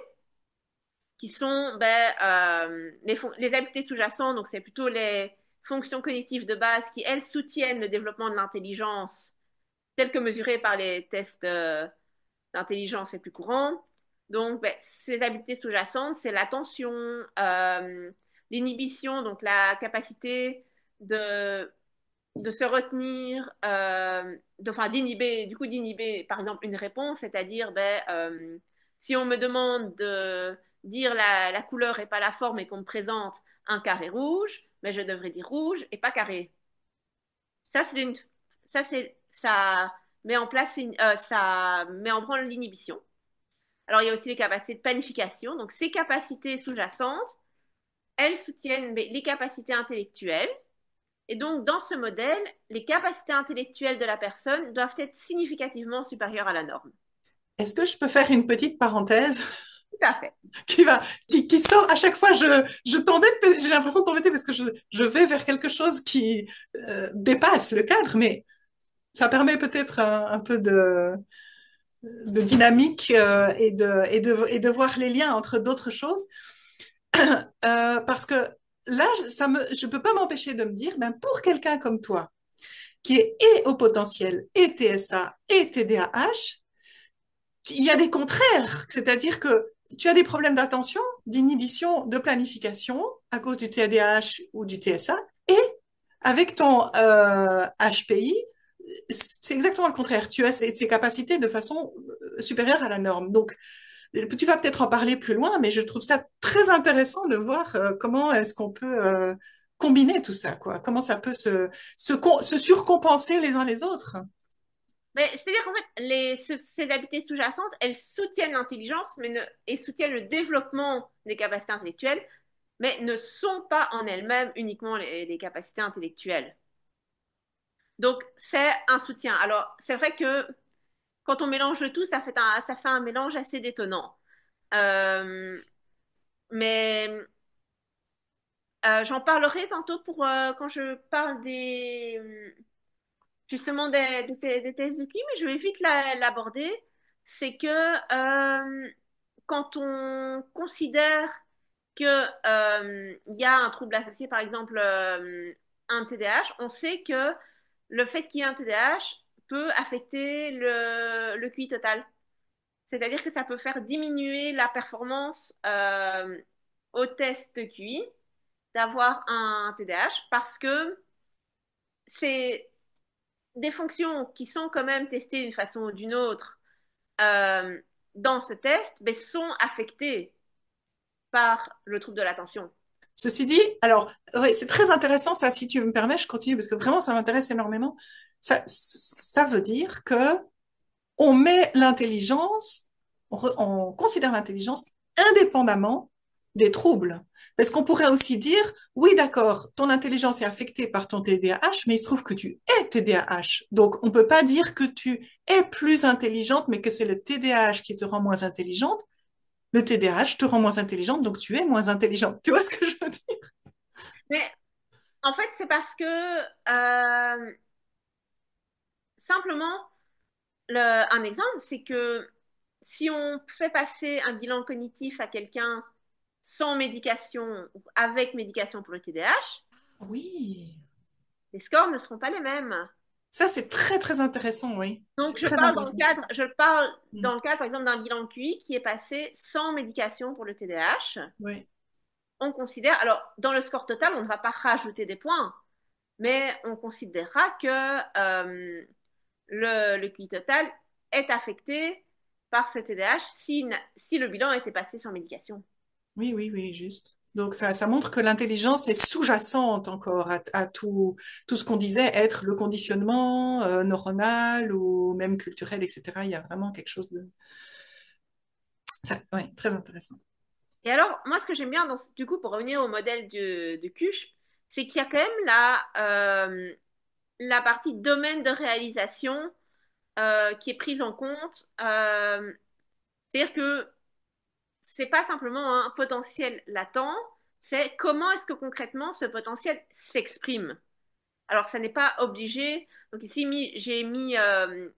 qui sont les habiletés sous-jacentes, donc c'est plutôt les fonctions cognitives de base qui, elles, soutiennent le développement de l'intelligence tel que mesuré par les tests d'intelligence les plus courants. Donc, ces habiletés sous-jacentes, c'est l'attention, l'inhibition, donc la capacité de, de se retenir, enfin d'inhiber, du coup d'inhiber par exemple une réponse, c'est-à-dire si on me demande de dire la couleur et pas la forme et qu'on me présente un carré rouge, je devrais dire rouge et pas carré. Ça, c'est une, ça met en place, ça met en branle l'inhibition. Alors, il y a aussi les capacités de planification. Donc, ces capacités sous-jacentes, elles soutiennent les capacités intellectuelles. Et donc, dans ce modèle, les capacités intellectuelles de la personne doivent être significativement supérieures à la norme.
Est-ce que je peux faire une petite parenthèse
Tout à fait.
qui va, qui sort à chaque fois, je t'embête, j'ai l'impression de t'embêter parce que je vais vers quelque chose qui dépasse le cadre, mais ça permet peut-être un peu de dynamique et de voir les liens entre d'autres choses. Parce que là, je peux pas m'empêcher de me dire, ben, pour quelqu'un comme toi, qui est et au potentiel, et TSA, et TDAH, il y a des contraires. C'est-à-dire que tu as des problèmes d'attention, d'inhibition, de planification à cause du TDAH ou du TSA, et avec ton HPI, c'est exactement le contraire. Tu as ces capacités de façon supérieure à la norme. Donc, tu vas peut-être en parler plus loin, mais je trouve ça très intéressant de voir comment est-ce qu'on peut combiner tout ça, quoi. Comment ça peut se surcompenser les uns les autres.
Mais c'est-à-dire qu'en fait, ces habiletés sous-jacentes, elles soutiennent l'intelligence et soutiennent le développement des capacités intellectuelles, mais ne sont pas en elles-mêmes uniquement les capacités intellectuelles. Donc, c'est un soutien. Alors, c'est vrai que quand on mélange le tout, ça fait un mélange assez détonnant. Euh, mais j'en parlerai tantôt quand je parle justement des tests de QI, mais je vais vite l'aborder. C'est que quand on considère que il y a un trouble associé, par exemple un TDAH, on sait que le fait qu'il y ait un TDAH peut affecter le QI total. C'est-à-dire que ça peut faire diminuer la performance au test QI d'avoir un TDAH parce que c'est des fonctions qui sont quand même testées d'une façon ou d'une autre euh, dans ce test mais sont affectées par le trouble de l'attention.
Ceci dit, alors, ouais, c'est très intéressant ça, si tu me permets, je continue parce que vraiment ça m'intéresse énormément. Ça veut dire que on met l'intelligence, on considère l'intelligence indépendamment des troubles. Parce qu'on pourrait aussi dire, oui, d'accord, ton intelligence est affectée par ton TDAH, mais il se trouve que tu es TDAH. Donc, on peut pas dire que tu es plus intelligente, mais que c'est le TDAH qui te rend moins intelligente. Le TDAH te rend moins intelligente, donc tu es moins intelligente. Tu vois ce que je veux dire?
Mais en fait, c'est parce que simplement, un exemple, c'est que si on fait passer un bilan cognitif à quelqu'un sans médication ou avec médication pour le TDAH,
Oui.
les scores ne seront pas les mêmes.
Ça, c'est très, très intéressant, oui.
Donc,
C'est très intéressant.
je parle
Mm.
dans le cadre, par exemple, d'un bilan QI qui est passé sans médication pour le TDAH.
Oui.
On considère, alors, dans le score total, on ne va pas rajouter des points, mais on considérera que le QI total est affecté par ce TDAH si le bilan a été passé sans médication.
Oui, oui, oui, juste. Donc ça montre que l'intelligence est sous-jacente encore à tout ce qu'on disait être le conditionnement neuronal ou même culturel, etc. Il y a vraiment quelque chose de... Ça, ouais, très intéressant.
Et alors, moi, ce que j'aime bien, du coup, pour revenir au modèle de Kush, c'est qu'il y a quand même la partie domaine de réalisation qui est prise en compte. C'est-à-dire que c'est pas simplement un potentiel latent, c'est comment est-ce que concrètement ce potentiel s'exprime. Alors, ça n'est pas obligé. Donc ici, j'ai mis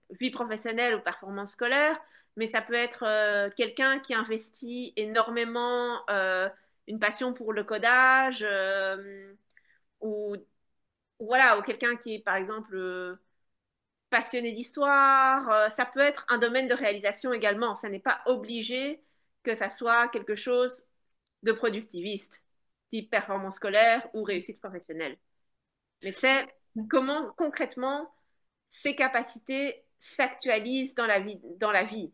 vie professionnelle ou performance scolaire, mais ça peut être quelqu'un qui investit énormément une passion pour le codage, ou, ou voilà, ou quelqu'un qui est par exemple passionné d'histoire. Ça peut être un domaine de réalisation également. Ça n'est pas obligé que ça soit quelque chose de productiviste, type performance scolaire ou réussite professionnelle. Mais c'est comment concrètement ces capacités s'actualisent dans la vie, dans la vie. Dans...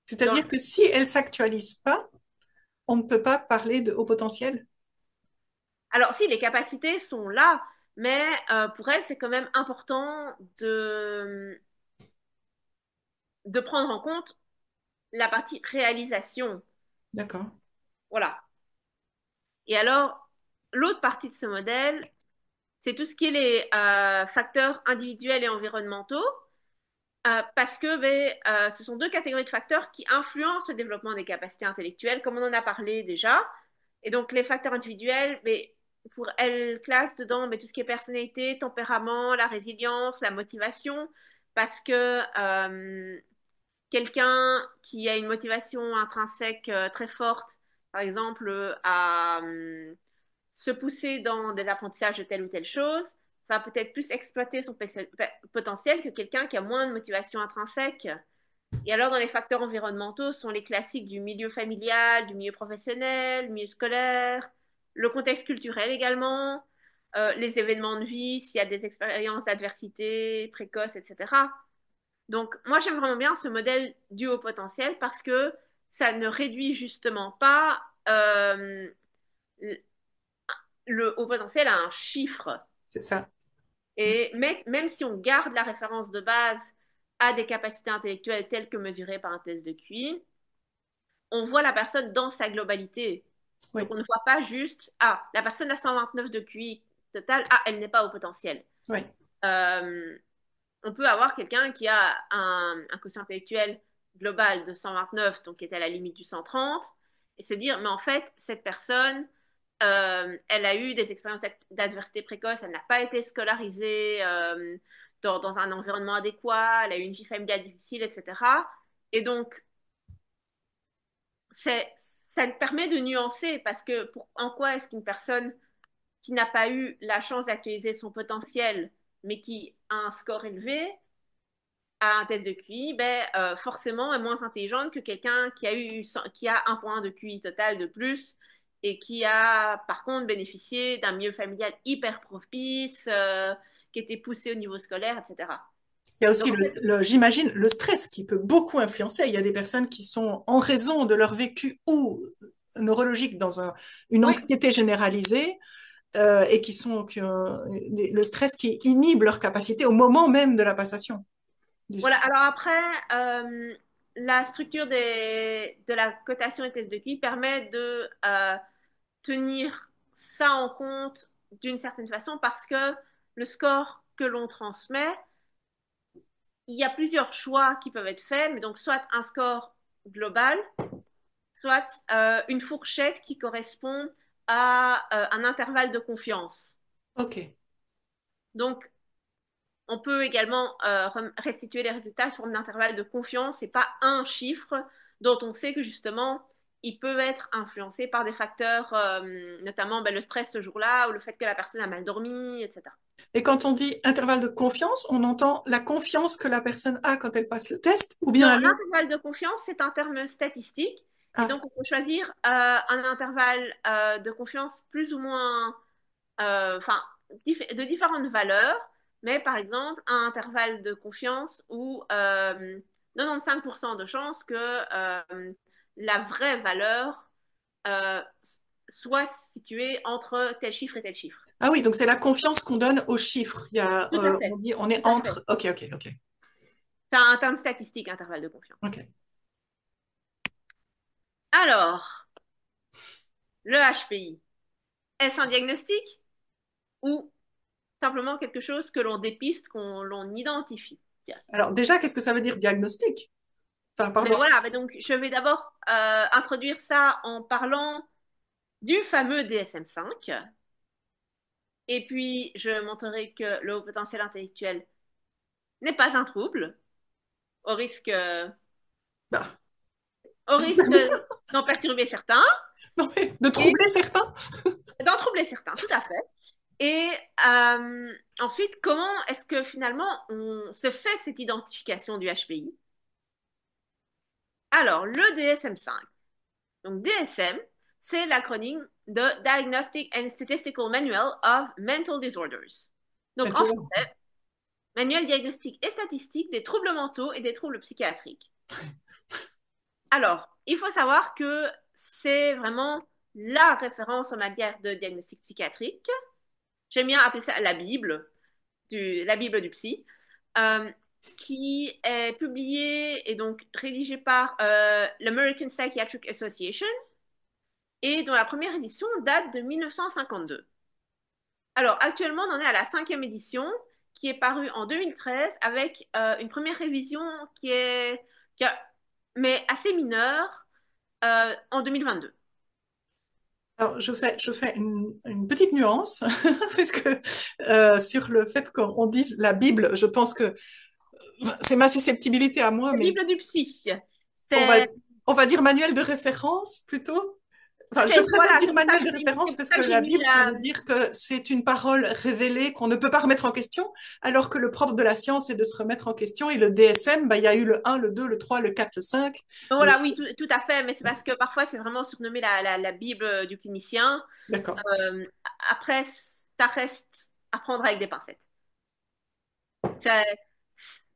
C'est-à-dire que si elle ne s'actualise pas, on ne peut pas parler de haut potentiel.
Alors si les capacités sont là, mais pour elles, c'est quand même important de prendre en compte la partie réalisation.
D'accord,
Voilà. Et alors, l'autre partie de ce modèle, c'est tout ce qui est les facteurs individuels et environnementaux. Parce que ce sont deux catégories de facteurs qui influencent le développement des capacités intellectuelles, comme on en a parlé déjà. Et donc, les facteurs individuels, pour elles classent dedans tout ce qui est personnalité, tempérament, la résilience, la motivation, parce que quelqu'un qui a une motivation intrinsèque très forte, par exemple, à se pousser dans des apprentissages de telle ou telle chose, va peut-être plus exploiter son potentiel que quelqu'un qui a moins de motivation intrinsèque. Et alors, dans les facteurs environnementaux, sont les classiques du milieu familial, du milieu professionnel, du milieu scolaire, le contexte culturel également, les événements de vie, s'il y a des expériences d'adversité précoces, etc. Donc, moi, j'aime vraiment bien ce modèle du haut potentiel parce que ça ne réduit justement pas le haut potentiel à un chiffre.
c'est ça.
Et mais, même si on garde la référence de base à des capacités intellectuelles telles que mesurées par un test de QI, on voit la personne dans sa globalité.
Oui,
Donc, on ne voit pas juste, ah, la personne a 129 de QI total, ah, elle n'est pas au potentiel.
oui.
Euh, on peut avoir quelqu'un qui a un quotient intellectuel global de 129, donc qui est à la limite du 130, et se dire, mais en fait, cette personne, elle a eu des expériences d'adversité précoce, elle n'a pas été scolarisée dans un environnement adéquat, elle a eu une vie familiale difficile, etc. Et donc, c'est, ça permet de nuancer parce que en quoi est-ce qu'une personne qui n'a pas eu la chance d'actualiser son potentiel, mais qui a un score élevé, à un test de QI, forcément est moins intelligente que quelqu'un qui a un point de QI total de plus et qui a par contre bénéficié d'un milieu familial hyper propice, qui était poussé au niveau scolaire, etc.
Il y a
Donc
aussi,
en fait,
j'imagine, le stress qui peut beaucoup influencer. Il y a des personnes qui sont, en raison de leur vécu ou neurologique, dans une
oui,
anxiété généralisée et le stress qui inhibe leur capacité au moment même de la passation.
voilà. Alors après, la structure de la cotation des tests de QI permet de tenir ça en compte d'une certaine façon parce que le score que l'on transmet, il y a plusieurs choix qui peuvent être faits, mais donc soit un score global, soit une fourchette qui correspond à un intervalle de confiance.
OK.
Donc, on peut également restituer les résultats sur un intervalle de confiance et pas un chiffre dont on sait que justement, il peut être influencé par des facteurs, notamment le stress ce jour-là ou le fait que la personne a mal dormi, etc.
Et quand on dit intervalle de confiance, on entend la confiance que la personne a quand elle passe le test, ou
Non,
bien le...
l'intervalle de confiance, c'est un terme statistique. Et
Ah,
donc, on peut choisir un intervalle de confiance plus ou moins, enfin, de différentes valeurs. Mais par exemple, un intervalle de confiance où 95% de chances que la vraie valeur euh, soit situé entre tel chiffre et tel chiffre.
Ah oui, donc c'est la confiance qu'on donne aux chiffres.
Tout à
On
fait,
dit on
tout
est
à fait.
entre. Ok, ok, ok.
C'est un terme statistique, intervalle de confiance.
Ok.
Alors, le HPI, est-ce un diagnostic ou simplement quelque chose que l'on dépiste, qu'on l'on identifie?
Alors déjà, qu'est-ce que ça veut dire diagnostic? Enfin,
Mais
pardon.
voilà, mais donc je vais d'abord introduire ça en parlant du fameux DSM-5. Et puis, je montrerai que le haut potentiel intellectuel n'est pas un trouble, au risque, euh,
Bah,
au
j'espère
risque
bien.
d'en perturber certains
Non, mais de
et
troubler certains.
d'en troubler certains, tout à fait. Et ensuite, comment est-ce que finalement on se fait cette identification du HPI? Alors, le DSM-5. Donc, DSM, c'est l'acronyme de Diagnostic and Statistical Manual of Mental Disorders. Donc, en
Ok.
français, Manuel diagnostique et statistique des troubles mentaux et des troubles psychiatriques. Alors, il faut savoir que c'est vraiment la référence en matière de diagnostic psychiatrique. J'aime bien appeler ça la Bible du psy, euh, qui est publiée et donc rédigée par l'American Psychiatric Association et dont la première édition date de 1952. Alors, actuellement, on en est à la cinquième édition qui est parue en 2013 avec une première révision qui a- mais assez mineure en 2022.
Alors, je fais une petite nuance, parce que sur le fait qu'on dise la Bible, je pense que c'est ma susceptibilité à moi,
La
mais
Bible du psy,
on va,
c'est
on va dire manuel de référence plutôt. Enfin, je préfère
voilà,
dire manuel de référence
c'est pour
parce
ça
que
que j'ai
la
mis
Bible, ça
la.
veut dire que c'est une parole révélée qu'on ne peut pas remettre en question, alors que le propre de la science est de se remettre en question. Et le DSM, bah, il y a eu le 1, le 2, le 3, le 4, le 5. Donc,
Voilà, oui, tout à fait, mais c'est parce que parfois c'est vraiment surnommé la Bible du clinicien.
d'accord.
Euh, Après, ça reste à prendre avec des pincettes. Ça-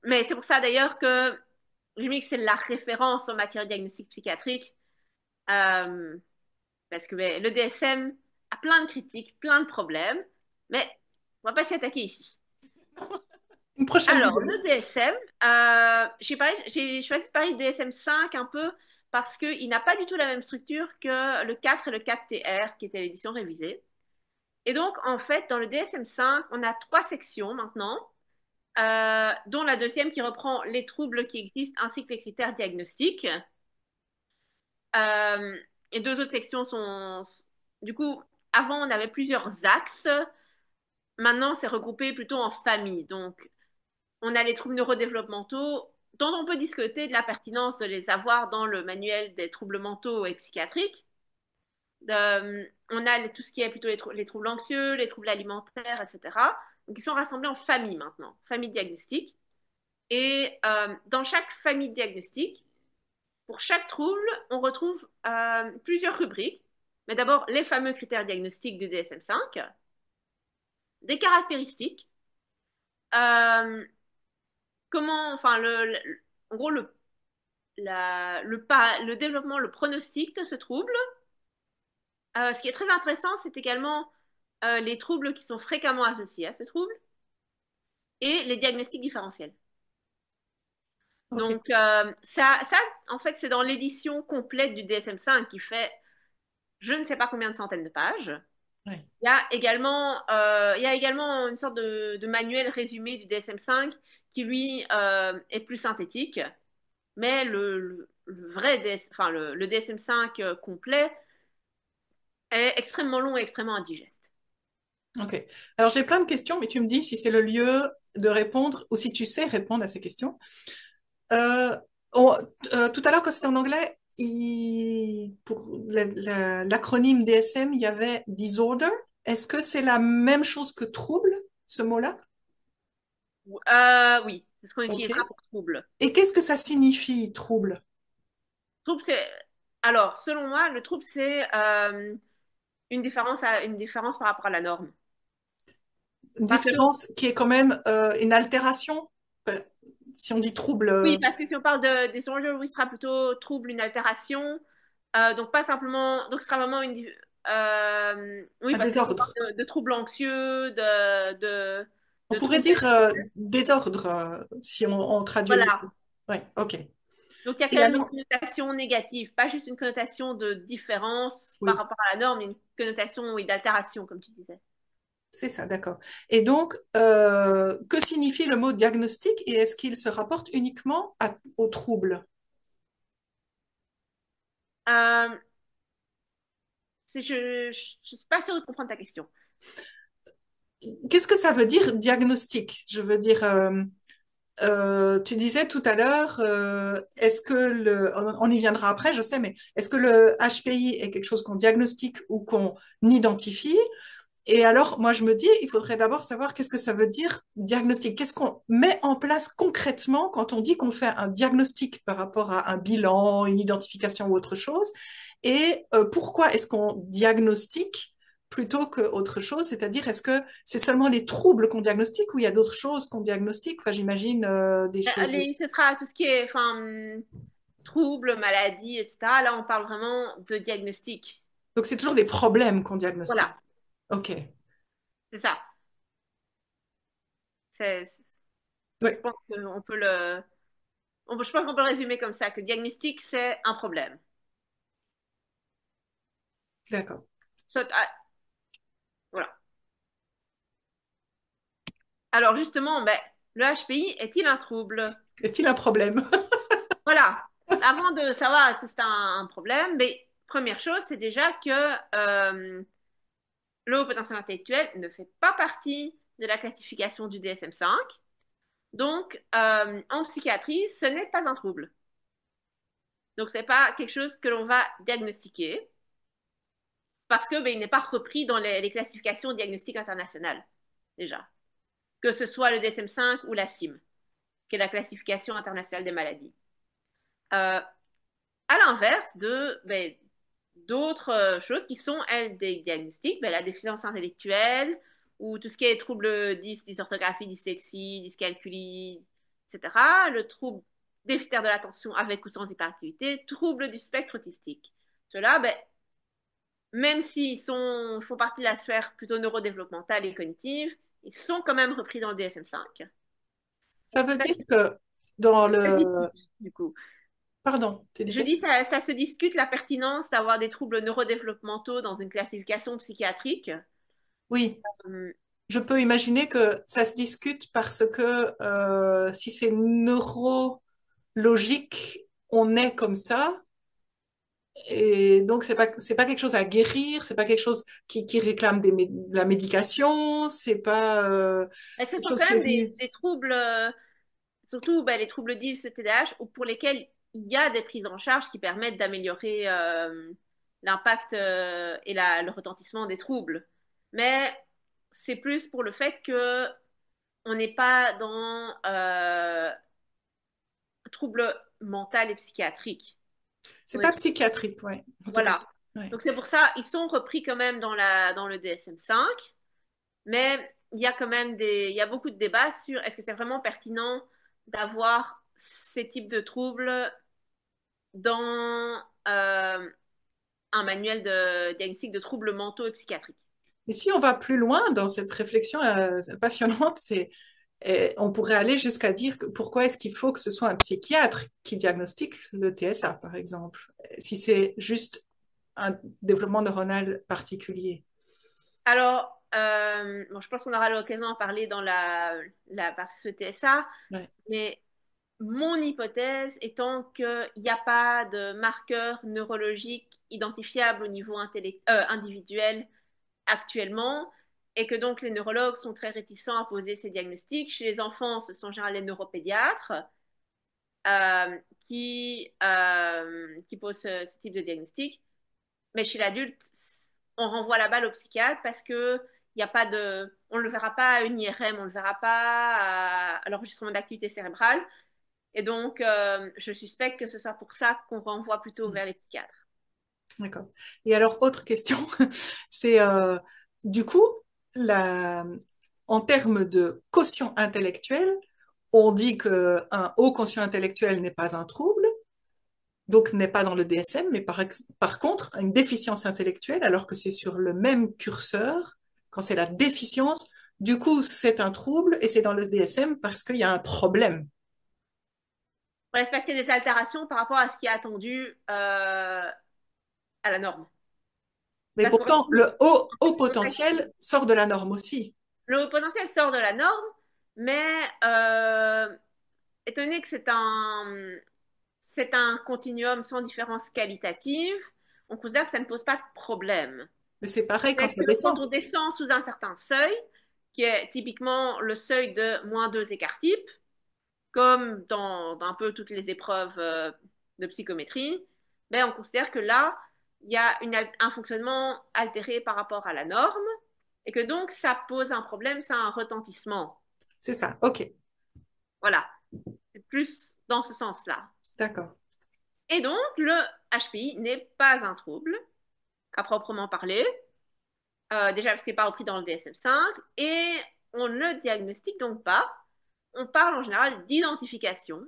Mais c'est pour ça d'ailleurs que j'ai mis que c'est la référence en matière de diagnostic psychiatrique, euh, parce que ben, le DSM a plein de critiques, plein de problèmes, mais on va pas s'y attaquer ici.
Une prochaine
Alors,
vidéo.
le DSM, j'ai choisi de parler de DSM-5 un peu parce qu'il n'a pas du tout la même structure que le 4 et le 4TR, qui était l'édition révisée. Et donc, en fait, dans le DSM-5, on a trois sections maintenant, dont la deuxième qui reprend les troubles qui existent ainsi que les critères diagnostiques. Euh, et deux autres sections sont... Du coup, avant, on avait plusieurs axes. Maintenant, c'est regroupé plutôt en familles. Donc, on a les troubles neurodéveloppementaux, dont on peut discuter de la pertinence de les avoir dans le manuel des troubles mentaux et psychiatriques. On a tout ce qui est plutôt les troubles anxieux, les troubles alimentaires, etc. Donc, ils sont rassemblés en familles maintenant, famille diagnostique. Et dans chaque famille diagnostique, pour chaque trouble, on retrouve plusieurs rubriques. Mais d'abord, les fameux critères diagnostiques du DSM-5, des caractéristiques, euh, enfin, en gros, le développement, le pronostic de ce trouble. Ce qui est très intéressant, c'est également les troubles qui sont fréquemment associés à ce trouble et les diagnostics différentiels.
Ok.
Donc, en fait, c'est dans l'édition complète du DSM-5 qui fait je ne sais pas combien de centaines de pages.
Ouais.
Il y a également une sorte de manuel résumé du DSM-5 qui, lui, est plus synthétique. Mais le vrai enfin, le DSM-5 complet est extrêmement long et extrêmement indigeste.
Ok. Alors, j'ai plein de questions, mais tu me dis si c'est le lieu de répondre ou si tu sais répondre à ces questions. Euh, on- Tout à l'heure, quand c'était en anglais, pour l'acronyme DSM, il y avait disorder. Est-ce que c'est la même chose que trouble, ce mot-là?
Oui, c'est ce qu'on
Ok.
utilisera pour trouble.
Et qu'est-ce que ça signifie, trouble?
Trouble, c'est... Alors, selon moi, le trouble, c'est une différence par rapport à la norme.
Une
Parce que,
différence qui est quand même une altération? Euh, Si on dit trouble,
oui, parce que si on parle de disorder, oui, ce sera plutôt trouble, une altération. Donc, pas simplement... Donc, ce sera vraiment Oui,
Un
parce qu'il peut y
désordre.
avoir de troubles anxieux,
On
de
pourrait
troubles.
dire désordre si on traduit le
Voilà.
mot. Oui, ok.
Donc, il y a quand
Et
même une
alors,
connotation négative, pas juste une connotation de différence par
oui,
rapport à la norme, mais une connotation, oui, d'altération, comme tu disais.
c'est ça, d'accord. Et donc, que signifie le mot diagnostic et est-ce qu'il se rapporte uniquement aux troubles?
Euh, je suis pas sûre de comprendre ta question.
Qu'est-ce que ça veut dire diagnostic? Je veux dire, tu disais tout à l'heure, est-ce que on y viendra après, je sais, mais est-ce que le HPI est quelque chose qu'on diagnostique ou qu'on identifie? Et alors, moi, je me dis, il faudrait d'abord savoir qu'est-ce que ça veut dire diagnostic. Qu'est-ce qu'on met en place concrètement quand on dit qu'on fait un diagnostic par rapport à un bilan, une identification ou autre chose? Et pourquoi est-ce qu'on diagnostique plutôt qu'autre chose? C'est-à-dire, est-ce que c'est seulement les troubles qu'on diagnostique ou il y a d'autres choses qu'on diagnostique? Enfin, j'imagine des choses.
Ce sera tout ce qui est enfin, troubles, maladies, etc. Là, on parle vraiment de diagnostic.
Donc, c'est toujours des problèmes qu'on diagnostique.
Voilà,
OK.
c'est ça.
Oui,
Je pense qu'on peut je pense qu'on peut le résumer comme ça, que diagnostic, c'est un problème.
d'accord.
Voilà. Alors justement, ben, le HPI est-il un trouble?
Est-il un problème?
Voilà. Avant de savoir est-ce que c'est un problème, mais première chose, c'est déjà que le haut potentiel intellectuel ne fait pas partie de la classification du DSM-5. Donc, en psychiatrie, ce n'est pas un trouble. Donc, c'est pas quelque chose que l'on va diagnostiquer parce que ben, il n'est pas repris dans les classifications diagnostiques internationales déjà, que ce soit le DSM-5 ou la CIM, qui est la classification internationale des maladies. Euh, à l'inverse ben, d'autres choses qui sont, elles, des diagnostics, ben, la déficience intellectuelle ou tout ce qui est troubles dysorthographie, dyslexie, dyscalculie, etc. Le trouble déficitaire de l'attention avec ou sans hyperactivité, trouble du spectre autistique. Ceux-là, ben, même s'ils font partie de la sphère plutôt neurodéveloppementale et cognitive, ils sont quand même repris dans le DSM-5.
Ça veut dire que dans
Ça se
le...
discute, du coup.
Pardon, tu
Je
disais?
dis, ça se discute la pertinence d'avoir des troubles neurodéveloppementaux dans une classification psychiatrique.
Oui.
Hum,
Je peux imaginer que ça se discute parce que si c'est neurologique, on est comme ça. Et donc, c'est pas quelque chose à guérir, c'est pas quelque chose qui réclame de la médication, c'est pas
Et ce
quelque
sont
chose
quand
qui est
même
venu.
des troubles, surtout ben, les troubles 10, TDAH, pour lesquels il y a des prises en charge qui permettent d'améliorer l'impact et le retentissement des troubles. Mais c'est plus pour le fait que on n'est pas dans trouble mental et psychiatrique.
C'est
On est
pas psychiatrique, ouais. En tout cas,
voilà.
ouais.
Donc c'est pour ça, ils sont repris quand même dans le DSM-5, mais il y a beaucoup de débats sur est-ce que c'est vraiment pertinent d'avoir ces types de troubles dans un manuel de diagnostic de troubles mentaux et psychiatriques.
Et si on va plus loin dans cette réflexion passionnante, on pourrait aller jusqu'à dire pourquoi est-ce qu'il faut que ce soit un psychiatre qui diagnostique le TSA, par exemple, si c'est juste un développement neuronal particulier.
Alors, bon, je pense qu'on aura l'occasion d'en parler dans la partie sur TSA,
Ouais.
mais mon hypothèse étant qu'il n'y a pas de marqueur neurologique identifiable au niveau individuel actuellement, et que donc les neurologues sont très réticents à poser ces diagnostics. Chez les enfants, ce sont en général les neuropédiatres euh, qui posent ce type de diagnostic. Mais chez l'adulte, on renvoie la balle au psychiatre parce que il y a pas de, on ne le verra pas à une IRM, on ne le verra pas à l'enregistrement d'activité cérébrale. Et donc, je suspecte que ce soit pour ça qu'on renvoie plutôt vers les psychiatres.
D'accord. Et alors, autre question, c'est du coup, la, en termes de quotient intellectuel, on dit qu'un haut quotient intellectuel n'est pas un trouble, donc n'est pas dans le DSM, mais par contre, une déficience intellectuelle, alors que c'est sur le même curseur, quand c'est la déficience, du coup, c'est un trouble et c'est dans le DSM parce qu'il y a un problème.
Ouais, c'est parce qu'il y a des altérations par rapport à ce qui est attendu à la norme.
Mais
Parce qu'en fait,
pourtant, le haut
on a
potentiel sort de la norme aussi.
le potentiel sort de la norme, mais étant donné que c'est un continuum sans différence qualitative, on considère que ça ne pose pas de problème.
Mais c'est pareil quand
C'est
ça
que quand
descend.
on descend sous un certain seuil, qui est typiquement le seuil de -2 écart type, comme dans un peu toutes les épreuves de psychométrie, ben, on considère que là, il y a un fonctionnement altéré par rapport à la norme et que donc ça pose un problème, ça a un retentissement.
C'est ça. OK.
Voilà, c'est plus dans ce sens-là.
D'accord.
Et donc, le HPI n'est pas un trouble à proprement parler, déjà parce qu'il n'est pas repris dans le DSM-5, et on ne le diagnostique donc pas. On parle en général d'identification,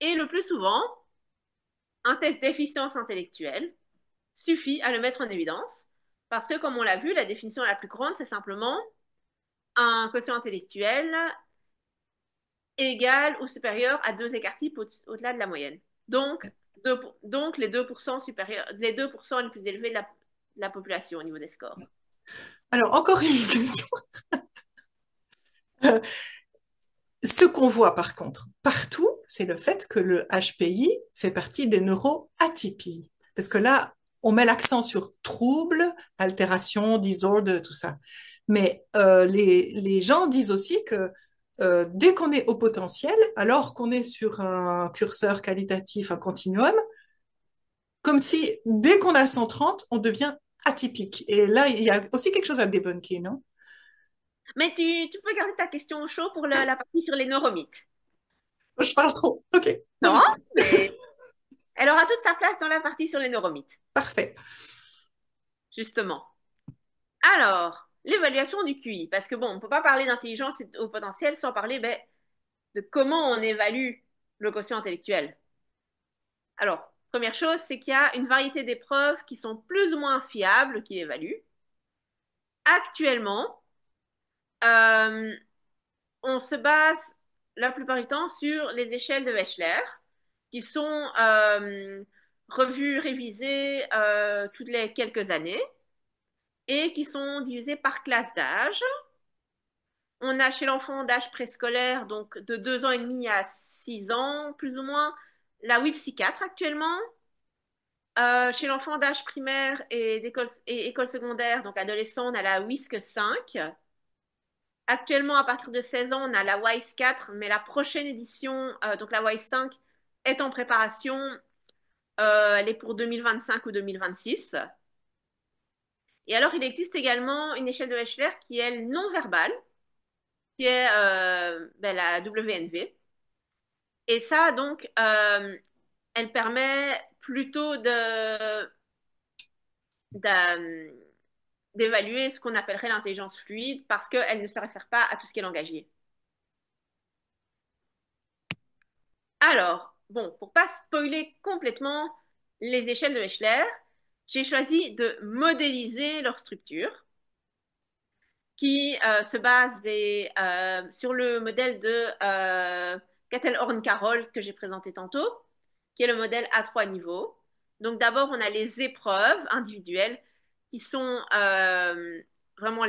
et le plus souvent, un test d'efficience intellectuelle suffit à le mettre en évidence, parce que comme on l'a vu, la définition la plus grande, c'est simplement un quotient intellectuel égal ou supérieur à 2 écarts types au-delà de la moyenne. Donc les 2% supérieurs, les 2% les plus élevés de la population au niveau des scores.
Alors, encore une question. Euh, Ce qu'on voit par contre partout, c'est le fait que le HPI fait partie des neuroatypies. Parce que là, on met l'accent sur troubles, altérations, disorder, tout ça. Mais les gens disent aussi que dès qu'on est au potentiel, alors qu'on est sur un curseur qualitatif, un continuum, comme si dès qu'on a 130, on devient atypique. Et là, il y a aussi quelque chose à débunker, non?
Mais tu peux garder ta question au chaud pour la partie sur les neuromythes.
Je parle trop. OK, ça
Non,
va.
mais elle aura toute sa place dans la partie sur les neuromythes,
Parfait.
justement. Alors, l'évaluation du QI, parce que bon, on ne peut pas parler d'intelligence au potentiel sans parler ben, de comment on évalue le quotient intellectuel. Alors, première chose, c'est qu'il y a une variété d'épreuves qui sont plus ou moins fiables qui évaluent. Actuellement, euh, on se base la plupart du temps sur les échelles de Wechsler, qui sont revues, révisées toutes les quelques années et qui sont divisées par classe d'âge. On a chez l'enfant d'âge préscolaire, donc de 2 ans et demi à 6 ans, plus ou moins, la WIPSI 4 actuellement. Chez l'enfant d'âge primaire et école secondaire, donc adolescent, on a la WISC 5. Actuellement, à partir de 16 ans, on a la WISE 4, mais la prochaine édition, donc la WISE 5, est en préparation. Elle est pour 2025 ou 2026. Et alors, il existe également une échelle de Wechsler qui est non verbale, qui est ben, la WNV. Et ça, donc, elle permet plutôt de- d'évaluer ce qu'on appellerait l'intelligence fluide parce qu'elle ne se réfère pas à tout ce qui est langagier. Alors, bon, pour pas spoiler complètement les échelles de Wechsler, j'ai choisi de modéliser leur structure qui se base sur le modèle de Catel-Horn-Carroll que j'ai présenté tantôt, qui est le modèle à 3 niveaux. Donc d'abord, on a les épreuves individuelles qui sont vraiment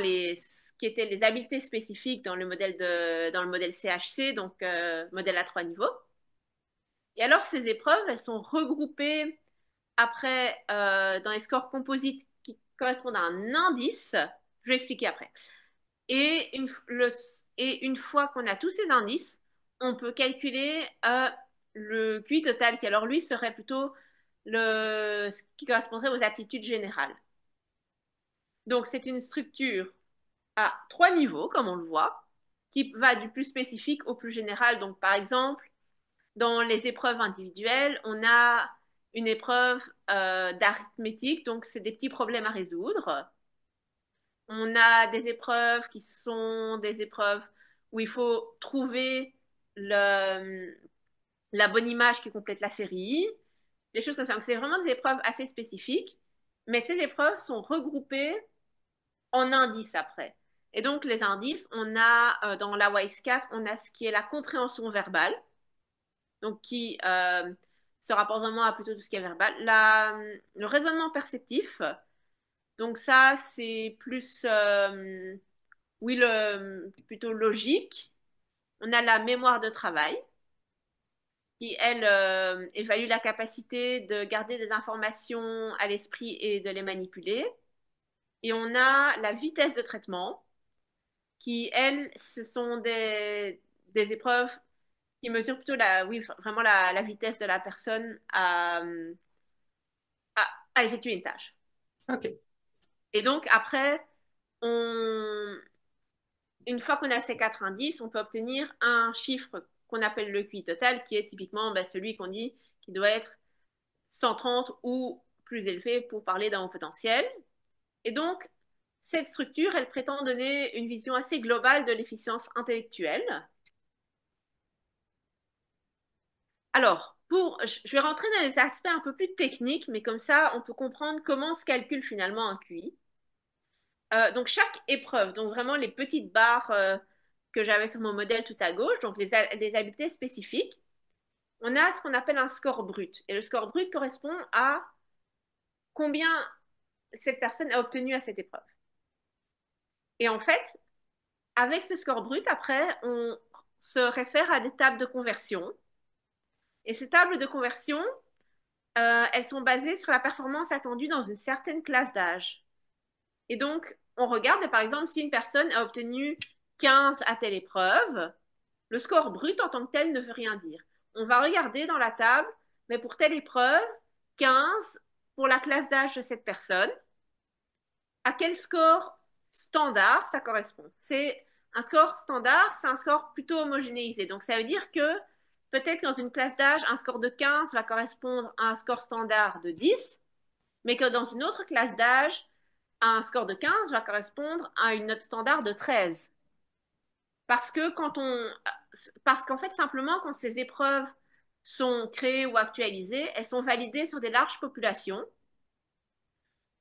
qui étaient les habiletés spécifiques dans le modèle CHC, donc modèle à 3 niveaux. Et alors, ces épreuves, elles sont regroupées après dans les scores composites qui correspondent à un indice. Je vais expliquer après. Et une fois qu'on a tous ces indices, on peut calculer le QI total, qui alors lui serait plutôt ce qui correspondrait aux aptitudes générales. Donc c'est une structure à 3 niveaux, comme on le voit, qui va du plus spécifique au plus général. Donc par exemple, dans les épreuves individuelles, on a une épreuve d'arithmétique, donc c'est des petits problèmes à résoudre. On a des épreuves qui sont des épreuves où il faut trouver la bonne image qui complète la série. des choses comme ça. Donc, c'est vraiment des épreuves assez spécifiques, mais ces épreuves sont regroupées en indices après. Et donc, les indices, on a dans la WISE 4, on a ce qui est la compréhension verbale, donc qui se rapporte vraiment à plutôt tout ce qui est verbal. Le raisonnement perceptif, donc ça, c'est plus, oui, plutôt logique. On a la mémoire de travail, qui, elle, évalue la capacité de garder des informations à l'esprit et de les manipuler. Et on a la vitesse de traitement, qui, elles, ce sont des épreuves qui mesurent plutôt oui, vraiment la vitesse de la personne à, à effectuer une tâche.
Ok.
Et donc, après, une fois qu'on a ces quatre indices, on peut obtenir un chiffre qu'on appelle le QI total, qui est typiquement ben, celui qu'on dit qui doit être 130 ou plus élevé pour parler d'un haut potentiel. Et donc, cette structure, elle prétend donner une vision assez globale de l'efficience intellectuelle. Alors, je vais rentrer dans des aspects un peu plus techniques, mais comme ça, on peut comprendre comment se calcule finalement un QI. Donc, chaque épreuve, donc vraiment les petites barres que j'avais sur mon modèle tout à gauche, donc les habiletés spécifiques, on a ce qu'on appelle un score brut. Et le score brut correspond à combien cette personne a obtenu à cette épreuve. Et en fait, avec ce score brut, après, on se réfère à des tables de conversion. Et ces tables de conversion, elles sont basées sur la performance attendue dans une certaine classe d'âge. Et donc, on regarde, par exemple, si une personne a obtenu 15 à telle épreuve, le score brut en tant que tel ne veut rien dire. On va regarder dans la table, mais pour telle épreuve, 15 pour la classe d'âge de cette personne, à quel score standard ça correspond. C'est un score standard, c'est un score plutôt homogénéisé. Donc ça veut dire que peut-être que dans une classe d'âge, un score de 15 va correspondre à un score standard de 10, mais que dans une autre classe d'âge, un score de 15 va correspondre à une note standard de 13. Parce que parce qu'en fait, simplement, quand ces épreuves sont créées ou actualisées, elles sont validées sur des larges populations.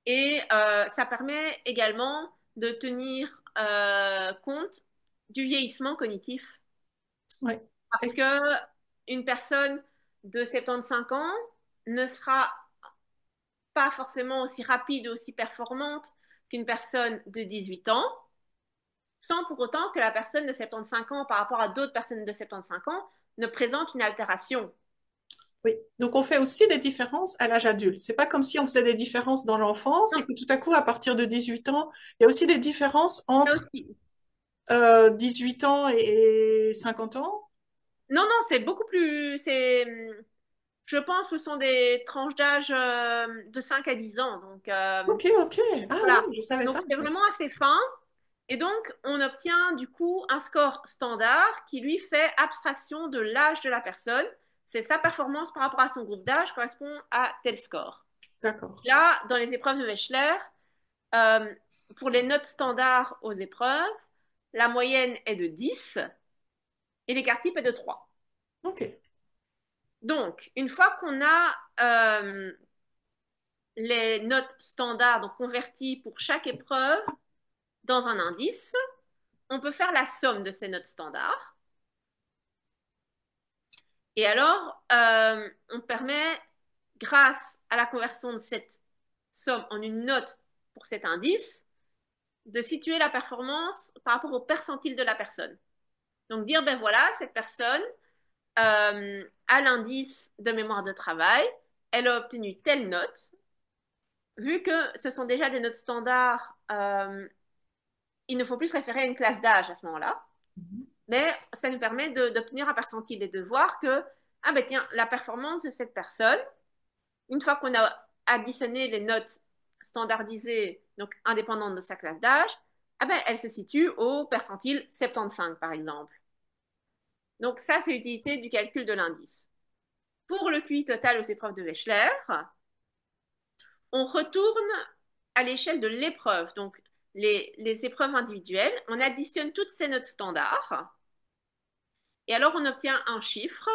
Et ça permet également de tenir compte du vieillissement cognitif.
Ouais.
Parce
Est-ce-
que une personne de 75 ans ne sera pas forcément aussi rapide ou aussi performante qu'une personne de 18 ans, sans pour autant que la personne de 75 ans par rapport à d'autres personnes de 75 ans ne présente une altération.
Oui. Donc, on fait aussi des différences à l'âge adulte. C'est pas comme si on faisait des différences dans l'enfance
Non,
et que tout à coup, à partir de 18 ans, il y a aussi des différences
ça
entre
aussi.
18 ans et 50 ans.
Non, non, c'est beaucoup plus. Je pense que ce sont des tranches d'âge de 5 à 10 ans. Donc,
Ok, ok. Ah oui,
voilà.
je savais
Donc,
pas.
c'est vraiment assez fin. Et donc, on obtient du coup un score standard qui lui fait abstraction de l'âge de la personne. C'est sa performance par rapport à son groupe d'âge correspond à tel score.
D'accord.
Là, dans les épreuves de Wechsler, euh, pour les notes standards aux épreuves, la moyenne est de 10 et l'écart type est de 3.
Ok.
Donc, une fois qu'on a les notes standards, donc converties pour chaque épreuve dans un indice, on peut faire la somme de ces notes standards. Et alors, on permet, grâce à la conversion de cette somme en une note pour cet indice, de situer la performance par rapport au percentile de la personne. Donc dire, ben voilà, cette personne a l'indice de mémoire de travail, elle a obtenu telle note. Vu que ce sont déjà des notes standards, il ne faut plus se référer à une classe d'âge à ce moment-là.
Mhm.
Mais ça nous permet d'obtenir un percentile et de voir que, ah ben tiens, la performance de cette personne, une fois qu'on a additionné les notes standardisées, donc indépendantes de sa classe d'âge, ah ben, elle se situe au percentile 75, par exemple. Donc ça, c'est l'utilité du calcul de l'indice. Pour le QI total aux épreuves de Wechsler, on retourne à l'échelle de l'épreuve. Donc, les épreuves individuelles, on additionne toutes ces notes standards et alors on obtient un chiffre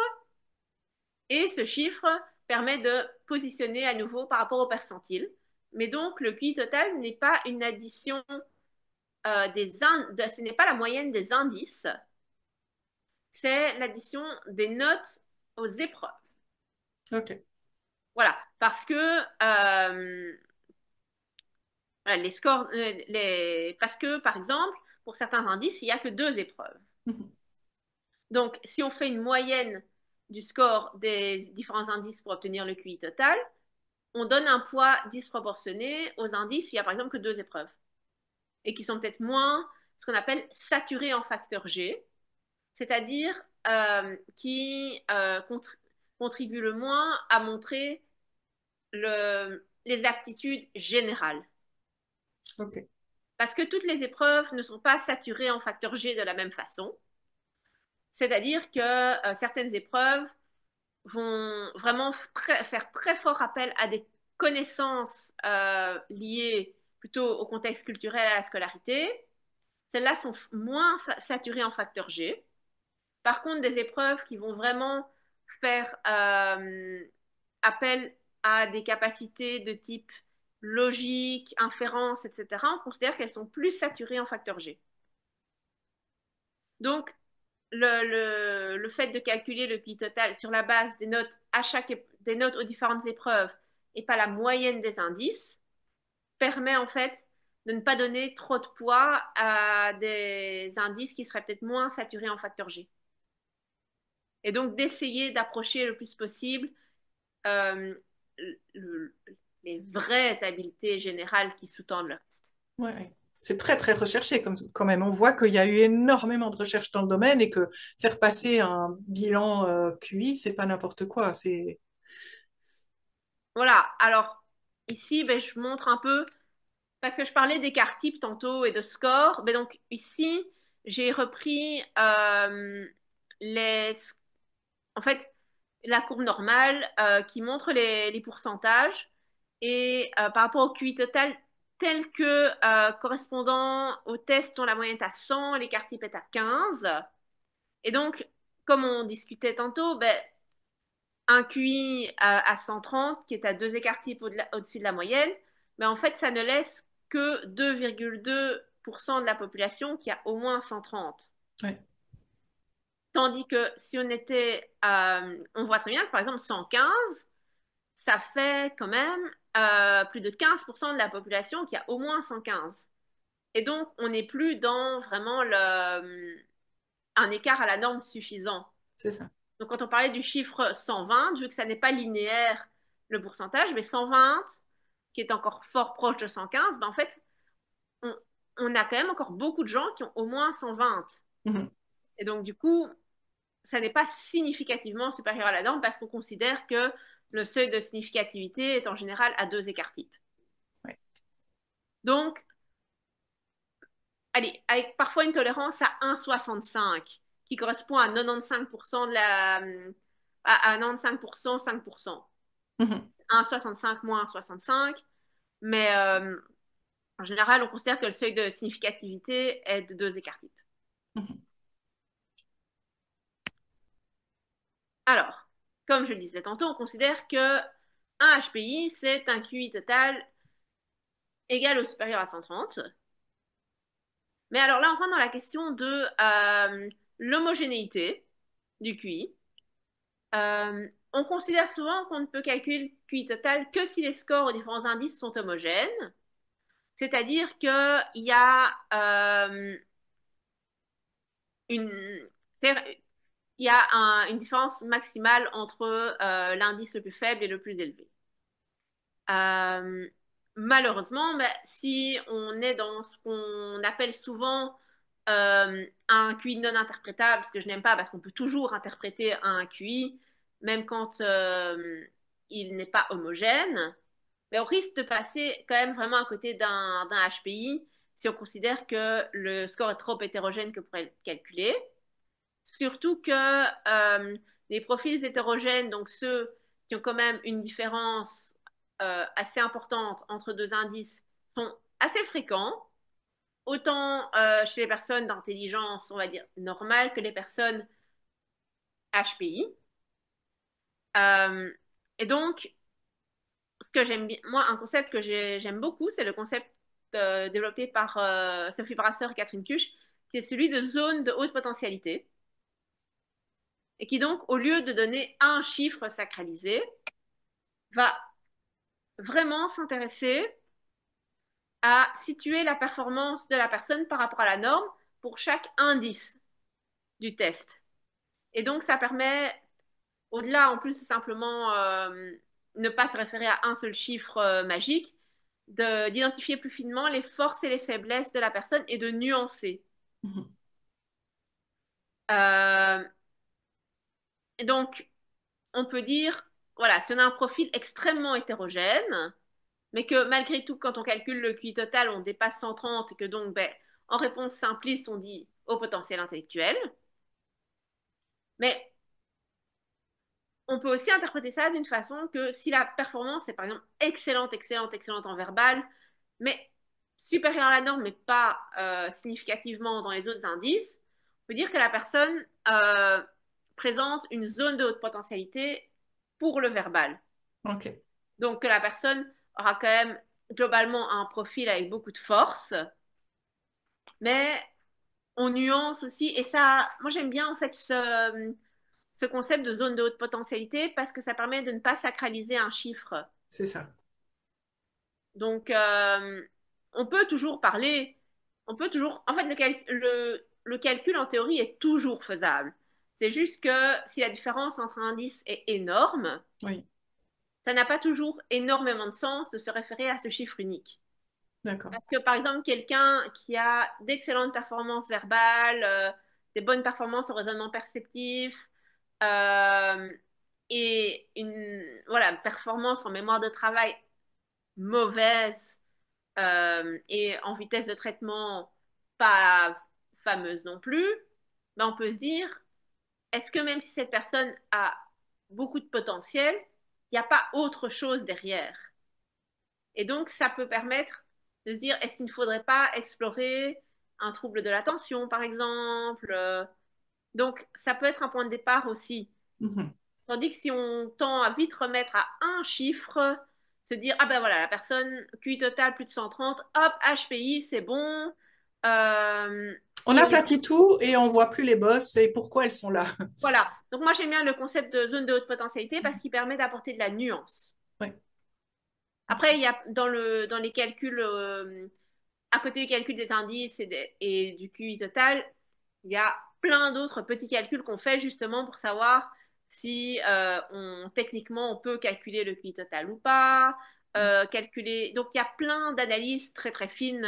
et ce chiffre permet de positionner à nouveau par rapport au percentile. Mais donc, le QI total n'est pas une addition ce n'est pas la moyenne des indices, c'est l'addition des notes aux épreuves.
Ok.
Voilà, parce que voilà, les scores, parce que par exemple, pour certains indices, il n'y a que deux épreuves.
Mhm.
Donc, si on fait une moyenne du score des différents indices pour obtenir le QI total, on donne un poids disproportionné aux indices où il n'y a par exemple que deux épreuves et qui sont peut-être moins ce qu'on appelle saturés en facteur G, c'est-à-dire qui contribuent le moins à montrer les aptitudes générales.
Ok.
Parce que toutes les épreuves ne sont pas saturées en facteur G de la même façon. C'est-à-dire que certaines épreuves vont vraiment faire très fort appel à des connaissances liées plutôt au contexte culturel et à la scolarité. Celles-là sont moins saturées en facteur G. Par contre, des épreuves qui vont vraiment faire appel à des capacités de type logique, inférence, etc., on considère qu'elles sont plus saturées en facteur G. Donc, le fait de calculer le QI total sur la base des notes, des notes aux différentes épreuves et pas la moyenne des indices permet en fait de ne pas donner trop de poids à des indices qui seraient peut-être moins saturés en facteur G. Et donc d'essayer d'approcher le plus possible euh, le, les vraies habiletés générales qui sous-tendent le reste.
Ouais. C'est très, très recherché quand même. On voit qu'il y a eu énormément de recherches dans le domaine et que faire passer un bilan QI, c'est pas n'importe quoi. C'est...
Voilà, alors ici, ben, je montre un peu, parce que je parlais d'écart type tantôt et de score, ben, donc ici, j'ai repris les, en fait, la courbe normale qui montre les pourcentages et par rapport au QI total tel que correspondant au test dont la moyenne est à 100, l'écart type est à 15. Et donc, comme on discutait tantôt, ben, un QI à 130 qui est à deux écarts types au-dessus de la moyenne, mais en fait, ça ne laisse que 2,2% de la population qui a au moins 130.
Ouais,
Tandis que si on était, on voit très bien que par exemple 115, ça fait quand même plus de 15% de la population qui a au moins 115. Et donc, on n'est plus dans vraiment un écart à la norme suffisant.
c'est ça.
Donc, quand on parlait du chiffre 120, vu que ça n'est pas linéaire le pourcentage, mais 120, qui est encore fort proche de 115, ben en fait, on, on a quand même encore beaucoup de gens qui ont au moins 120.
Mhm.
Et donc, du coup, ça n'est pas significativement supérieur à la norme parce qu'on considère que le seuil de significativité est en général à deux écarts types.
Ouais.
Donc, allez, avec parfois une tolérance à 1,65, qui correspond à 95% de la, à 95%, 5%.
Mhm.
1,65 moins 1,65. Mais en général, on considère que le seuil de significativité est de deux écarts types.
Mhm.
Alors, comme je le disais tantôt, on considère que un HPI, c'est un QI total égal ou supérieur à 130. Mais alors là, on rentre dans la question de l'homogénéité du QI. On considère souvent qu'on ne peut calculer le QI total que si les scores aux différents indices sont homogènes, c'est-à-dire qu'il y a une, il y a une différence maximale entre l'indice le plus faible et le plus élevé. Euh, Malheureusement, ben, si on est dans ce qu'on appelle souvent un QI non interprétable, ce que je n'aime pas parce qu'on peut toujours interpréter un QI, même quand il n'est pas homogène, mais on risque de passer quand même vraiment à côté d'un HPI si on considère que le score est trop hétérogène que pour être calculé. Surtout que les profils hétérogènes, donc ceux qui ont quand même une différence assez importante entre deux indices, sont assez fréquents, autant chez les personnes d'intelligence, on va dire, normale que les personnes HPI. Euh, Et donc, ce que j'aime bien, moi, un concept que j'aime beaucoup, c'est le concept développé par Sophie Brasseur et Catherine Kusch, qui est celui de zone de haute potentialité. Et qui donc, au lieu de donner un chiffre sacralisé, va vraiment s'intéresser à situer la performance de la personne par rapport à la norme pour chaque indice du test. Et donc, ça permet, au-delà en plus simplement ne pas se référer à un seul chiffre magique, d'identifier plus finement les forces et les faiblesses de la personne et de nuancer.
Mhm.
Euh, et donc, on peut dire, voilà, si on a un profil extrêmement hétérogène, mais que malgré tout, quand on calcule le QI total, on dépasse 130 et que donc, ben, en réponse simpliste, on dit au potentiel intellectuel. Mais on peut aussi interpréter ça d'une façon que si la performance est par exemple excellente, excellente, excellente en verbal, mais supérieure à la norme, mais pas significativement dans les autres indices, on peut dire que la personne présente une zone de haute potentialité pour le verbal.
Ok,
Donc que la personne aura quand même globalement un profil avec beaucoup de force, mais on nuance aussi. Et ça, moi j'aime bien en fait ce concept de zone de haute potentialité parce que ça permet de ne pas sacraliser un chiffre.
c'est ça.
Donc, on peut toujours parler, on peut toujours, en fait, le calcul en théorie est toujours faisable. C'est juste que si la différence entre un indice est énorme,
Oui,
ça n'a pas toujours énormément de sens de se référer à ce chiffre unique.
d'accord.
Parce que, par exemple, quelqu'un qui a d'excellentes performances verbales, des bonnes performances au raisonnement perceptif, euh, et une voilà, performance en mémoire de travail mauvaise et en vitesse de traitement pas fameuse non plus, ben on peut se dire, est-ce que même si cette personne a beaucoup de potentiel, il n'y a pas autre chose derrière? Et donc, ça peut permettre de se dire, est-ce qu'il ne faudrait pas explorer un trouble de l'attention, par exemple? Donc, ça peut être un point de départ aussi.
Mhm.
Tandis que si on tend à vite remettre à un chiffre, se dire, ah ben voilà, la personne QI total plus de 130, hop, HPI, c'est bon. Euh,
On
et on,
aplatit tout et on voit plus les bosses et pourquoi elles sont là.
voilà. Donc moi, j'aime bien le concept de zone de haute potentialité parce qu'il permet d'apporter de la nuance.
Oui,
Après, il y a dans les calculs, à côté du calcul des indices et du QI total, il y a plein d'autres petits calculs qu'on fait justement pour savoir si techniquement on peut calculer le QI total ou pas, calculer. Donc il y a plein d'analyses très très fines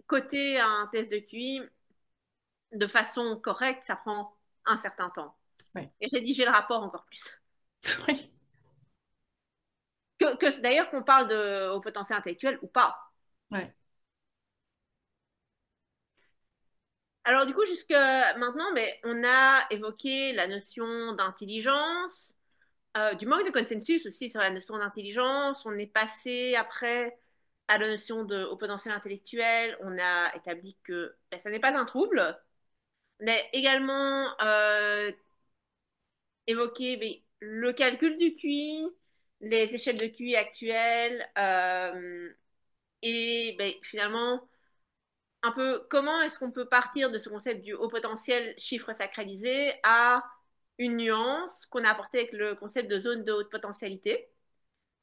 côté un test de QI de façon correcte, ça prend un certain temps.
oui,
Et rédiger le rapport encore plus.
oui,
D'ailleurs qu'on parle au potentiel intellectuel ou pas.
ouais.
Alors du coup, jusque maintenant, mais on a évoqué la notion d'intelligence, du manque de consensus aussi sur la notion d'intelligence. On est passé après à la notion de au potentiel intellectuel. On a établi que ben, ça n'est pas un trouble. On a également évoqué ben, le calcul du QI, les échelles de QI actuelles et ben, finalement un peu comment est-ce qu'on peut partir de ce concept du haut potentiel chiffre sacralisé à une nuance qu'on a apportée avec le concept de zone de haute potentialité.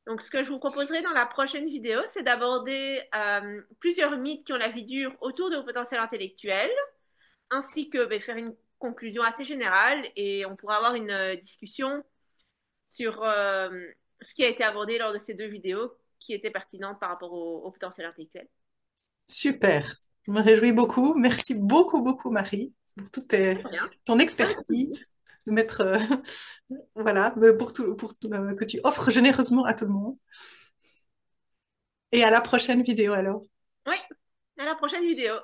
Donc, ce que je vous proposerai dans la prochaine vidéo, c'est d'aborder plusieurs mythes qui ont la vie dure autour de haut potentiel intellectuel, ainsi que ben, faire une conclusion assez générale et on pourra avoir une discussion sur ce qui a été abordé lors de ces deux vidéos qui étaient pertinentes par rapport au potentiel intellectuel.
Super. Je me réjouis beaucoup. Merci beaucoup, beaucoup, Marie, pour toute
Rien,
ton
pas de souci.
expertise, de mettre, voilà, pour tout, que tu offres généreusement à tout le monde. Et à la prochaine vidéo alors.
Oui, à la prochaine vidéo.